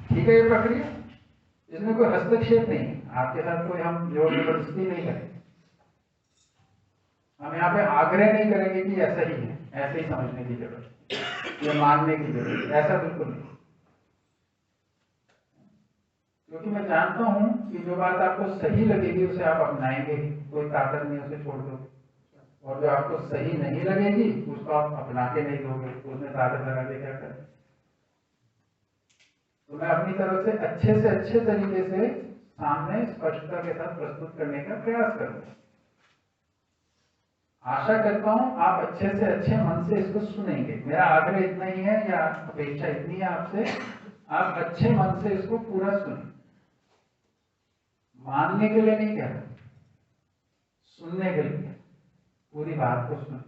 ठीक है, ये प्रक्रिया, इसमें कोई हस्तक्षेप नहीं है, आपके साथ कोई हम जोर जबरदस्ती नहीं करेंगे। हम यहाँ पे आग्रह नहीं करेंगे कि ऐसा ही है, ऐसे ही समझने की जरूरत है, ये मानने की जरूरत है, ऐसा बिल्कुल नहीं। क्योंकि मैं जानता हूं कि जो बात आपको सही लगेगी उसे आप अपनाएंगे ही, कोई ताकत नहीं उसे छोड़ दोगे, और जो आपको सही नहीं लगेगी उसको आप अपना के नहीं दोगे, उसमें ताकत लगा के क्या करें। तो मैं अपनी तरफ से अच्छे तरीके से सामने स्पष्टता के साथ प्रस्तुत करने का प्रयास करूंगा। आशा करता हूं आप अच्छे मन से इसको सुनेंगे। मेरा आग्रह इतना ही है या अपेक्षा इतनी है आपसे, आप अच्छे मन से इसको पूरा सुनें। मानने के लिए नहीं कह रहा, सुनने के लिए, पूरी बात को सुने।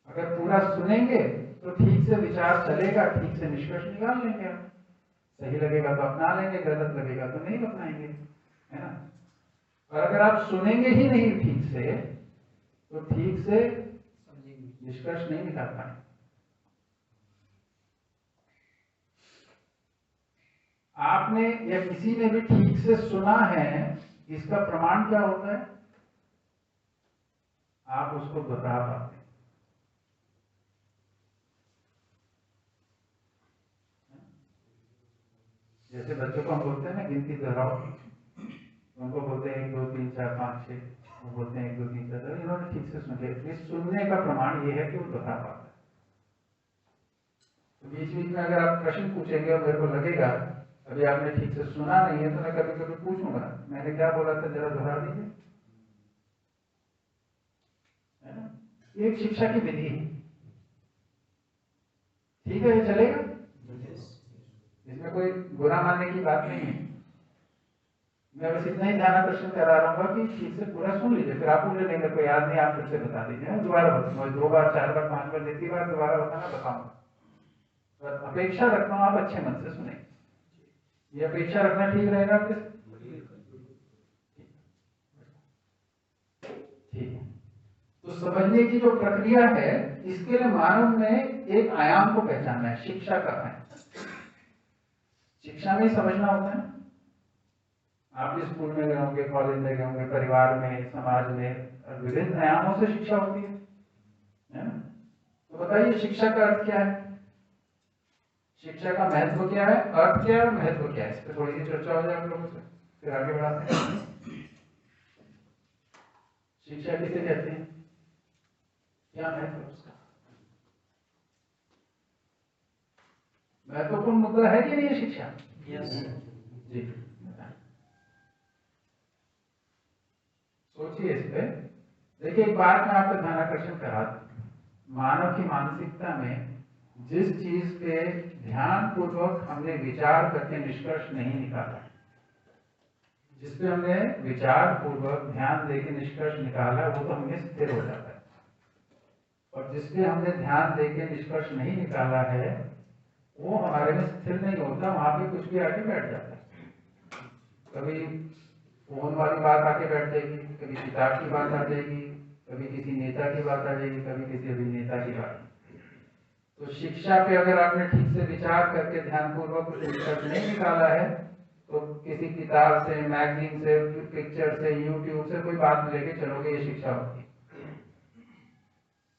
अगर पूरा सुनेंगे तो ठीक से विचार चलेगा, ठीक से निष्कर्ष निकाल लेंगे आप। सही लगेगा तो अपना लेंगे, गलत लगेगा तो नहीं अपनाएंगे, है ना। और अगर आप सुनेंगे ही नहीं ठीक से तो ठीक से निष्कर्ष नहीं निकाल पाएंगे। आपने या किसी ने भी ठीक से सुना है, इसका प्रमाण क्या होता है? आप उसको दोहरा पाते हैं। जैसे बच्चों को हम बोलते हैं ना गिनती दोहराओ, उनको बोलते हैं 1 2 3 4 5 6, वो बोलते हैं 1 2 3 4, इन्होंने ठीक से सुन लिया। इस सुनने का प्रमाण ये है कि वो दोहरा पाता है। तो बीच बीच में अगर आप प्रश्न पूछेंगे और मेरे को लगेगा अभी आपने ठीक से सुना नहीं है, तो मैं कभी कभी पूछूंगा मैंने क्या बोला था, जरा दोहरा दीजिए, है ना। ये एक शिक्षा की विधि है, ठीक है, ये चलेगा, इसमें कोई बुरा मानने की बात नहीं है। मैं बस इतना ही ध्यान आकर्षण करा रहा हूँ कि ठीक से पूरा सुन लीजिए, फिर आप पूरे नहीं, मेरे को याद नहीं, आप फिर से बता दीजिए। मैं दोबारा बताऊंगा, 2 बार 4 बार 5 बार जितनी बार दोबारा बताना बताऊंगा। पर अपेक्षा रखता हूँ आप अच्छे मन से सुने, ये अपेक्षा रखना ठीक रहेगा आपके? ठीक है। तो समझने की जो प्रक्रिया है, इसके लिए मानव ने एक आयाम को पहचाना है, शिक्षा का आयाम। शिक्षा में समझना होता है। आप भी स्कूल में गए होंगे, कॉलेज में गए होंगे, परिवार में, समाज में विभिन्न आयामों से शिक्षा होती है ना? तो बताइए शिक्षा का अर्थ क्या है, शिक्षा का महत्व क्या है, अर्थ क्या है और महत्व क्या है? इस पर थोड़ी सी चर्चा हो जाए आप लोगों से, फिर आगे बढ़ाते हैं। शिक्षा किसे कहते हैं, क्या महत्व है उसका? महत्वपूर्ण मुद्दा है कि नहीं है शिक्षा? जी, सोचिए इस पे। देखिए एक बात मैं आपका ध्यान आकर्षण करा दूं, मानव की मानसिकता में जिस चीज पे ध्यान पूर्वक हमने विचार करके निष्कर्ष नहीं निकाला, जिस पे हमने विचार पूर्वक ध्यान देके निष्कर्ष निकाला, वो तो हमें स्थिर हो जाता है। और जिस पे हमने ध्यान देके निष्कर्ष नहीं निकाला है, वो हमारे में स्थिर नहीं होता, वहां पे कुछ भी आके बैठ जाता है। कभी फोन वाली बात आके बैठ जाएगी, कभी किताब की बात आ जाएगी, कभी किसी नेता की बात आ जाएगी, कभी किसी अभिनेता की बात। तो शिक्षा पे अगर आपने ठीक से विचार करके ध्यानपूर्वक कुछ निष्कर्ष नहीं निकाला है, तो किसी किताब से, मैगजीन से, पिक्चर से, यूट्यूब से कोई बात लेके चलोगे, ये शिक्षा होती है।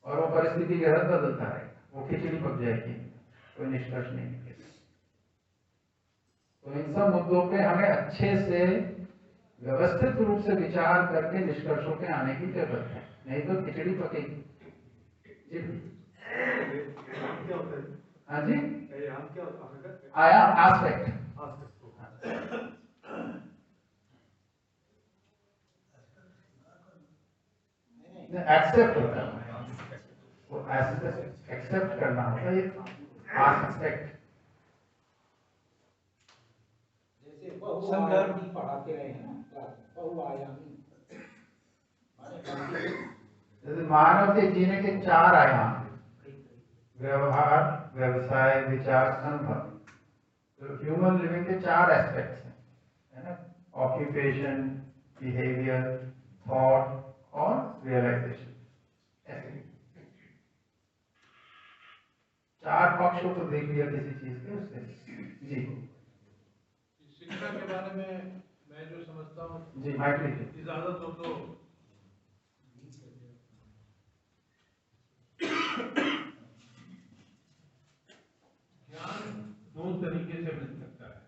और वो परिस्थिति के हद बदलता रहेगा, वो खिचड़ी पक जाएगी, कोई निष्कर्ष नहीं निकलेगा। तो इन सब मुद्दों पे हमें अच्छे से व्यवस्थित रूप से विचार करके निष्कर्षों पे आने की जरूरत है, नहीं तो खिचड़ी पकेगी। जी हाँ जी, आयाम, एस्पेक्ट, एक्सेप्ट होता है, वो एक्सेप्ट करना होता है, एस्पेक्ट। संदर्भ पढ़ाते रहे हैं ना, बहुआयामी। मानव के जीने के 4 आयाम, व्यवहार, व्यवसाय, विचार, अनुभव। तो ह्यूमन लिविंग के 4 एस्पेक्ट्स हैं, है ना? ऑक्यूपेशन, बिहेवियर, थॉट और रियलाइजेशन। ऐसे 4 पक्षों को देख लिया किसी चीज के, उससे। जी शिक्षा के बारे में मैं जो समझता हूँ, जी माइक लीजिए, इजाजत हो तो ज्ञान 2 तरीके से मिल सकता है।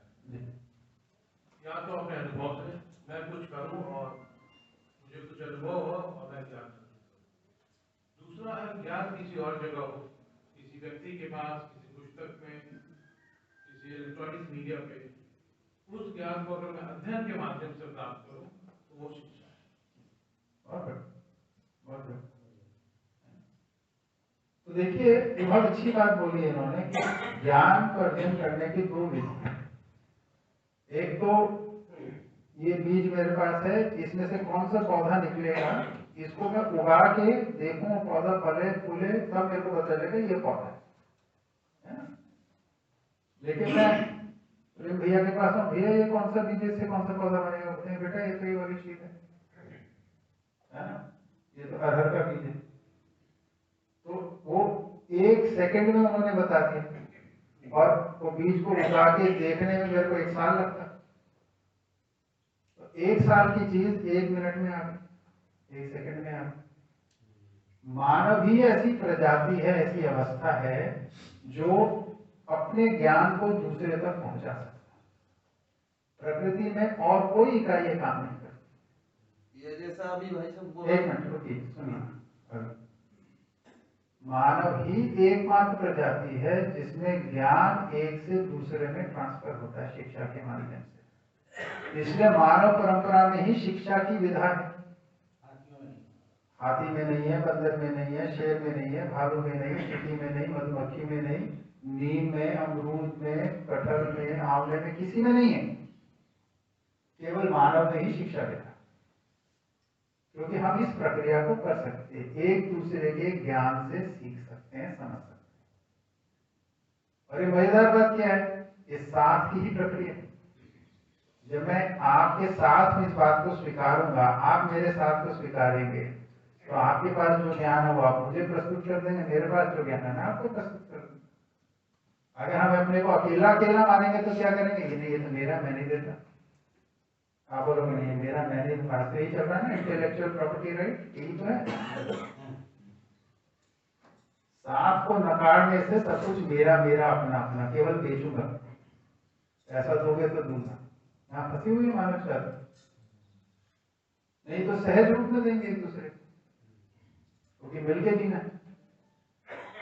या तो अपने अनुभव से, मैं कुछ करूं और मुझे कुछ अनुभव हो और मैं ज्ञान करूं। दूसरा है ज्ञान किसी और जगह हो, किसी व्यक्ति के पास, किसी पुस्तक में, किसी इलेक्ट्रॉनिक मीडिया पे। उस ज्ञान को अगर मैं अध्ययन के माध्यम से प्राप्त करूं तो वो शिक्षा है। तो देखिए बहुत अच्छी बात बोली है इन्होंने कि ज्ञान को अध्ययन करने की 2 विधि। एक तो ये बीज मेरे पास है, इसमें से कौन सा पौधा निकलेगा, इसको मैं उगा के देखूं, पौधा फले फूले, तब मेरे को पता चलेगा ये पौधा है ना? लेकिन मैं भैया के पास हूँ, भैया ये कौन सा बीज से कौन सा पौधा बनेगा? बोलते हैं बेटा ये तो ये वाली चीज है ना, ये तो अरहर का बीज है। तो वो 1 सेकंड में उन्होंने बता दिया, और वो बीज को उगा के देखने में मेरे को 1 साल लगता। तो 1 साल की चीज 1 मिनट में आ गई, 1 सेकंड में आ गई। मानव ही ऐसी प्रजाति है, ऐसी अवस्था है जो अपने ज्ञान को दूसरे तक पहुंचा सकता है। प्रकृति में और कोई इकाई ये काम नहीं करती। ये जैसा अभी भाई साहब बोल, 1 मिनट रुकिए, सुनिए। मानव ही एकमात्र प्रजाति है जिसमें ज्ञान एक से दूसरे में ट्रांसफर होता है शिक्षा के माध्यम से। इसलिए मानव परंपरा में ही शिक्षा की विधा है। हाथी में नहीं है, बंदर में नहीं है, शेर में नहीं है, भालू में नहीं, चींटी में नहीं, मधुमक्खी में नहीं, नीम में, अमरूद में, कटहल में, आंवले में, किसी में नहीं है। केवल मानव में ही शिक्षा देता, क्योंकि हम इस प्रक्रिया को कर सकते हैं, एक दूसरे के ज्ञान से सीख सकते हैं, समझ सकते हैं। और ये मजेदार बात क्या है, ये साथ की ही प्रक्रिया है। जब मैं आपके साथ में इस बात को स्वीकारूंगा, आप मेरे साथ को स्वीकारेंगे, तो आपके पास जो ज्ञान है वो आप मुझे प्रस्तुत कर देंगे, मेरे पास जो ज्ञान है मैं आपको प्रस्तुत कर दूंगा। अगर हम अपने को अकेला अकेला मानेंगे तो क्या करेंगे, ये नहीं, ये तो मेरा, मैं नहीं देता। आप बोलोगे नहीं, मेरा, मैंने बात से ही चल रहा है ना, इंटेलेक्चुअल प्रॉपर्टी राइट, यही तो है। साथ को नकारने से सब कुछ मेरा मेरा, अपना अपना, केवल बेचूंगा, ऐसा दोगे तो दूंगा। यहाँ फंसी हुई मानव जाति, नहीं तो सहज रूप में देंगे एक दूसरे को, क्योंकि मिलके जीना।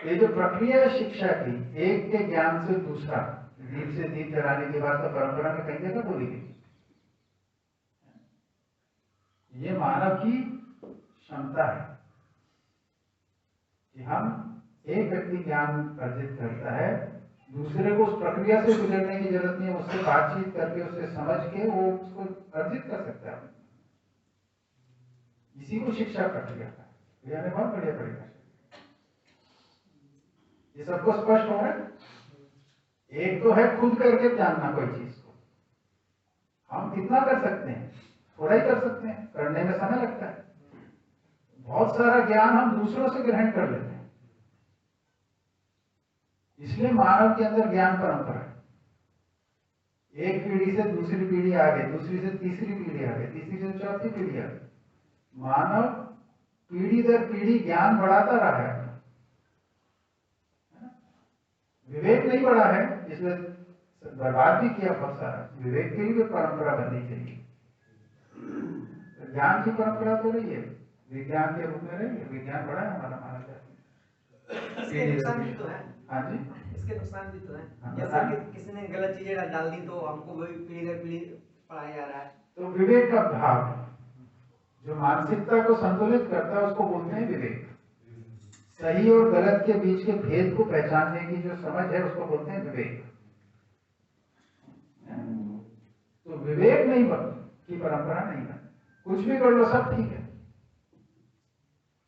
ये जो प्रक्रिया है शिक्षा की, एक के ज्ञान से दूसरा, दीप से दीप जलाने की बात तो परंपरा में कई जगह बोली गई। ये मानव की क्षमता है कि हम, एक व्यक्ति ज्ञान अर्जित करता है, दूसरे को उस प्रक्रिया से गुजरने की जरूरत नहीं है, उससे बातचीत करके, उससे समझ के वो उसको अर्जित कर सकता है। इसी को शिक्षा प्रक्रिया का है। बहुत बढ़िया परिभाषा, ये सबको स्पष्ट हो रहा है। एक तो है खुद करके जानना कोई चीज को, हम कितना कर सकते हैं, थोड़ा ही कर सकते हैं, करने में समय लगता है। बहुत सारा ज्ञान हम दूसरों से ग्रहण कर लेते हैं, इसलिए मानव के अंदर ज्ञान परंपरा है। एक पीढ़ी से दूसरी पीढ़ी आ गई, दूसरी से तीसरी पीढ़ी आ गई, तीसरी से चौथी पीढ़ी आ गई। मानव पीढ़ी दर पीढ़ी ज्ञान बढ़ाता रहा है, विवेक नहीं बढ़ा है, इसलिए बर्बाद भी किया बहुत सारा। विवेक के लिए परंपरा बननी चाहिए, ज्ञान की परंपरा तो रही है, विज्ञान के रूप में रही है, विज्ञान बढ़ा है हमारा मानव जाति। इसके नुकसान भी तो है। हाँ जी, इसके नुकसान भी तो है। जैसा कि किसी ने गलत चीजें डाल दी तो हमको वही पीढ़ी दर पीढ़ी पढ़ाया जा रहा है। तो विवेक का भाव, जो मानसिकता को संतुलित करता है, उसको बोलते हैं विवेक। सही और गलत के बीच के भेद को पहचानने की जो समझ है, उसको बोलते हैं विवेक। तो विवेक नहीं की परंपरा नहीं है, कुछ भी कर लो सब ठीक है।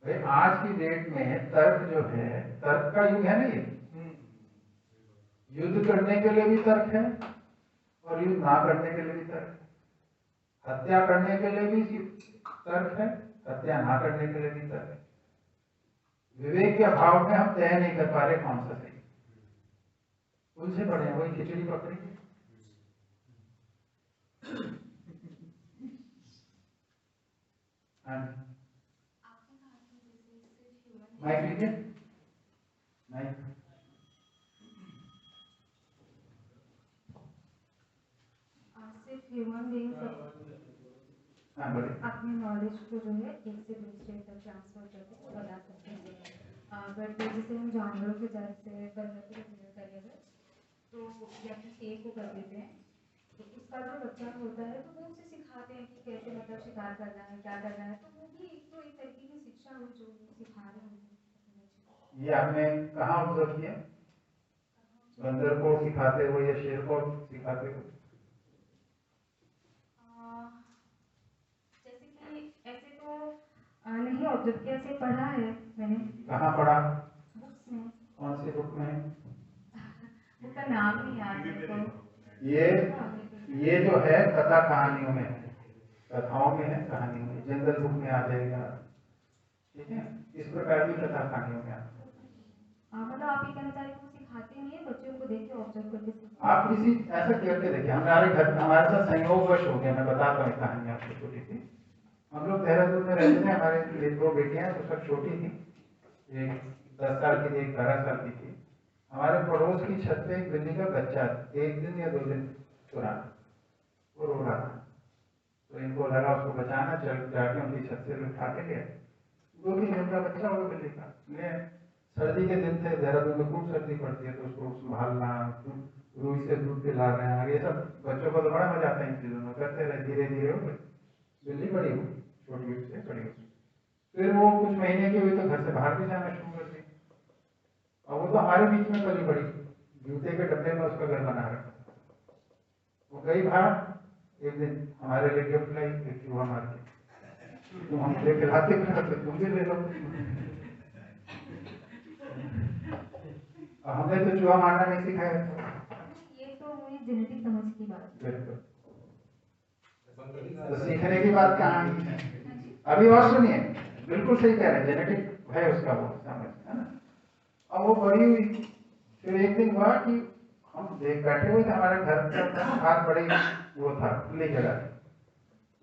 भाई आज की डेट में तर्क जो है, तर्क का युग है ना ये। युद्ध करने के लिए भी तर्क है और युद्ध ना करने के लिए भी तर्क है। हत्या करने के लिए भी तर्क है, हत्या ना करने के लिए भी तर्क है। विवेक के अभाव में हम तय नहीं कर पा रहे कौन सा सही, उलझे पड़े हैं, वही खिचड़ी पकड़ी। माइक लीजिए, माइक। सिर्फ ह्यूमन बीइंग्स अपने नॉलेज को जो है एक से दूसरे तक ट्रांसफर करके बता सकते हैं। बट जैसे हम जानवरों के तरफ से बंदर को करेंगे तो या फिर शेर को कर देते हैं, तो उसका जो बच्चा होता है तो वो उसे सिखाते हैं कि कैसे मतलब शिकार करना है, क्या करना है। तो वो भी तो एक तरीके की शिक्षा हुई जो सिखा रहे हैं। ये आपने कहाँ ऑब्जर्व किया, बंदर को सिखाते हुए या शेर को सिखाते हुए? जैसे कि ऐसे तो नहीं ऑब्जर्व किया, ऐसे पढ़ा है मैंने। कहाँ पढ़ा? बुक्स में। कौन सी बुक में? बुक का नाम नहीं याद है तो। ये जो है कथा कहानियों में है, कथाओं में है, कहानियों में, जनरल बुक में आ जाएगा, ठीक है। इस प्रकार की कथा कहानियों में आता है। मतलब आप ये कहना चाह रहे हैं कि सिखाते नहीं है, बच्चों को देख के ऑब्जर्व करके। आप किसी ऐसा करके देखिए, हमारे घर हमारे साथ संयोगवश हो गया, मैं बताता हूँ कहानी आपको छोटी सी। हम लोग देहरादून में रहते थे, हमारे 2 बेटियां उस वक्त छोटी थी, एक 10 साल की थी, एक 12 साल की थी। हमारे पड़ोस की छत पे एक बिल्ली का बच्चा 1 दिन या 2 दिन पुराना, वो रो रहा था। तो इनको लगा उसको बचाना, चल जाके उनकी छत से उठा के गया। 2-3 दिन का बच्चा होगा बिल्ली का। सर्दी के दिन थे, देहरादून में खूब सर्दी पड़ती है, तो उसको संभालना, रूई से दूध पिला रहे हैं, ये सब बच्चों को तो बड़ा मजा आता है इन चीजों में, करते रहे। धीरे धीरे हो गई बिल्ली, बड़ी हुई, छोटी से बड़ी हुई। फिर वो कुछ महीने की हुई तो घर से बाहर भी जाना शुरू कर दी, और वो तो हमारे बीच में पली बड़ी। जूते के डब्बे में उसका घर बना रखा था। वो गई बाहर, एक दिन हमारे लिए गिफ्ट लाई, एक चूहा मार के, तो हम लेके लाते फिर तुम भी ले लो। और हमने तो चूहा मारना नहीं सिखाया। ये तो मुझे जेनेटिक समझ की बात है। बिल्कुल, तो सीखने की बात कहाँ है? अभी और सुनिए, बिल्कुल सही कह रहे हैं, जेनेटिक है उसका वो समझ, है ना। अब वो बड़ी हुई, फिर एक दिन हुआ कि हम देख बैठे हुए थे, हमारे घर का हाथ बड़ी वो था, खुली जगह थी,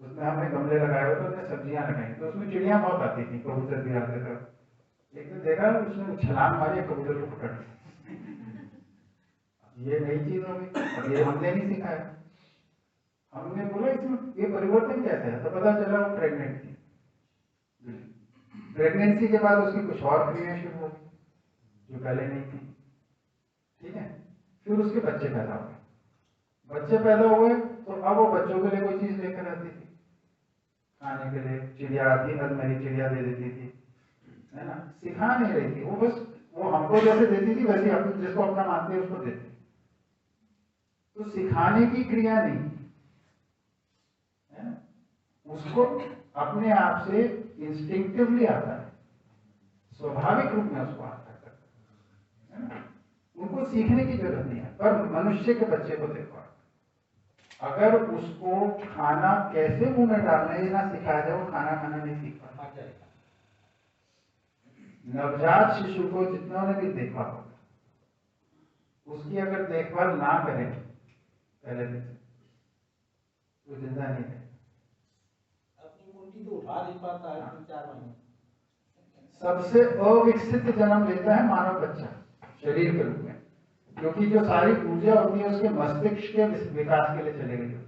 उसमें हमने गमले लगाए हुए थे, उसमें सब्जियां लगाई, तो उसमें चिड़िया बहुत आती थी, कबूतर भी आते थे। एक दिन देखा उसने छलांग मारी, कबूतर को पकड़ लिया। ये नई चीज हो गई, और ये हमने नहीं सिखाया। हमने बोला इसमें ये परिवर्तन कैसे है, तो पता चला वो प्रेग्नेंट थी। प्रेगनेंसी के बाद उसकी कुछ और क्रियाएं शुरू हो गई जो पहले नहीं थी, ठीक है। फिर उसके बच्चे पैदा हुए, बच्चे पैदा हुए तो अब वो बच्चों के लिए कोई चीज लेकर आती थी खाने के लिए, चिड़िया आती, अधमरी चिड़िया दे देती थी, है ना, सिखा नहीं रही थी वो, बस वो हमको जैसे देती थी वैसे हम जिसको अपना मानते हैं उसको देते। तो सिखाने की क्रिया नहीं है ना, उसको अपने आप से इंस्टिंक्टिवली आता है, स्वाभाविक रूप में उसको आता है ना, उनको सीखने की जरूरत नहीं है। पर मनुष्य के बच्चे को देखो, अगर उसको खाना कैसे मुंह में डालना है ना सिखाया जाए, वो खाना खाना नहीं सीख पाता। नवजात शिशु को जितना ने भी देखा होगा, उसकी अगर देखभाल ना करें पहले दिन तो जिंदा नहीं है। अपनी मुंडी तो उठा नहीं पाता है 3-4 महीने। सबसे अविकसित जन्म लेता है मानव बच्चा शरीर के रूप में, क्योंकि जो सारी ऊर्जा होती है उसके मस्तिष्क के विकास के लिए चली गई होती है,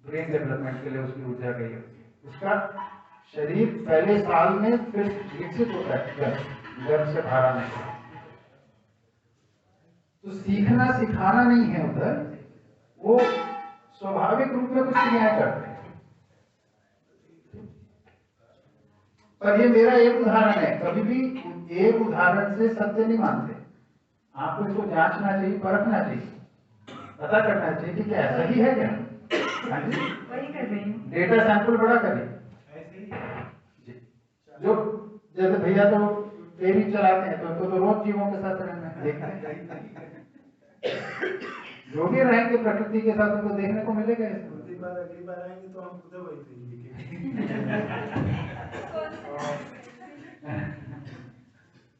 ब्रेन डेवलपमेंट के लिए उसकी ऊर्जा गई होती है। उसका शरीर पहले साल में फिर विकसित होता है गर्भ से बाहर आने के। तो सीखना सिखाना नहीं है उधर, वो स्वाभाविक रूप में कुछ क्रियाएं करते हैं। पर ये मेरा एक उदाहरण है, कभी भी एक उदाहरण से सत्य नहीं मानते। आपको इसको जांचना चाहिए, परखना चाहिए, पता करना चाहिए कि क्या ऐसा ही है क्या। हाँ जी, वही कर रही हूँ। डेटा सैंपल बड़ा करिए। जो जैसे भैया तो डेयरी चलाते हैं, तो उनको तो रोज जीवों के साथ रहना है, देखते हैं जो भी रहेंगे प्रकृति के साथ उनको देखने को मिलेगा। अगली बार आएंगे तो हम खुद वही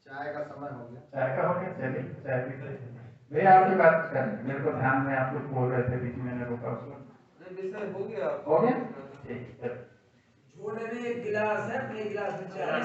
चाय का समय हो गया, चाय का हो गया, चलिए चाय पीते भैया। आपकी बात कर, मेरे को ध्यान में आप लोग बोल रहे थे, बीच में रुका उसको, विषय हो गया, हो गया, ठीक है। छोटे में एक गिलास है, अपने गिलास में चाय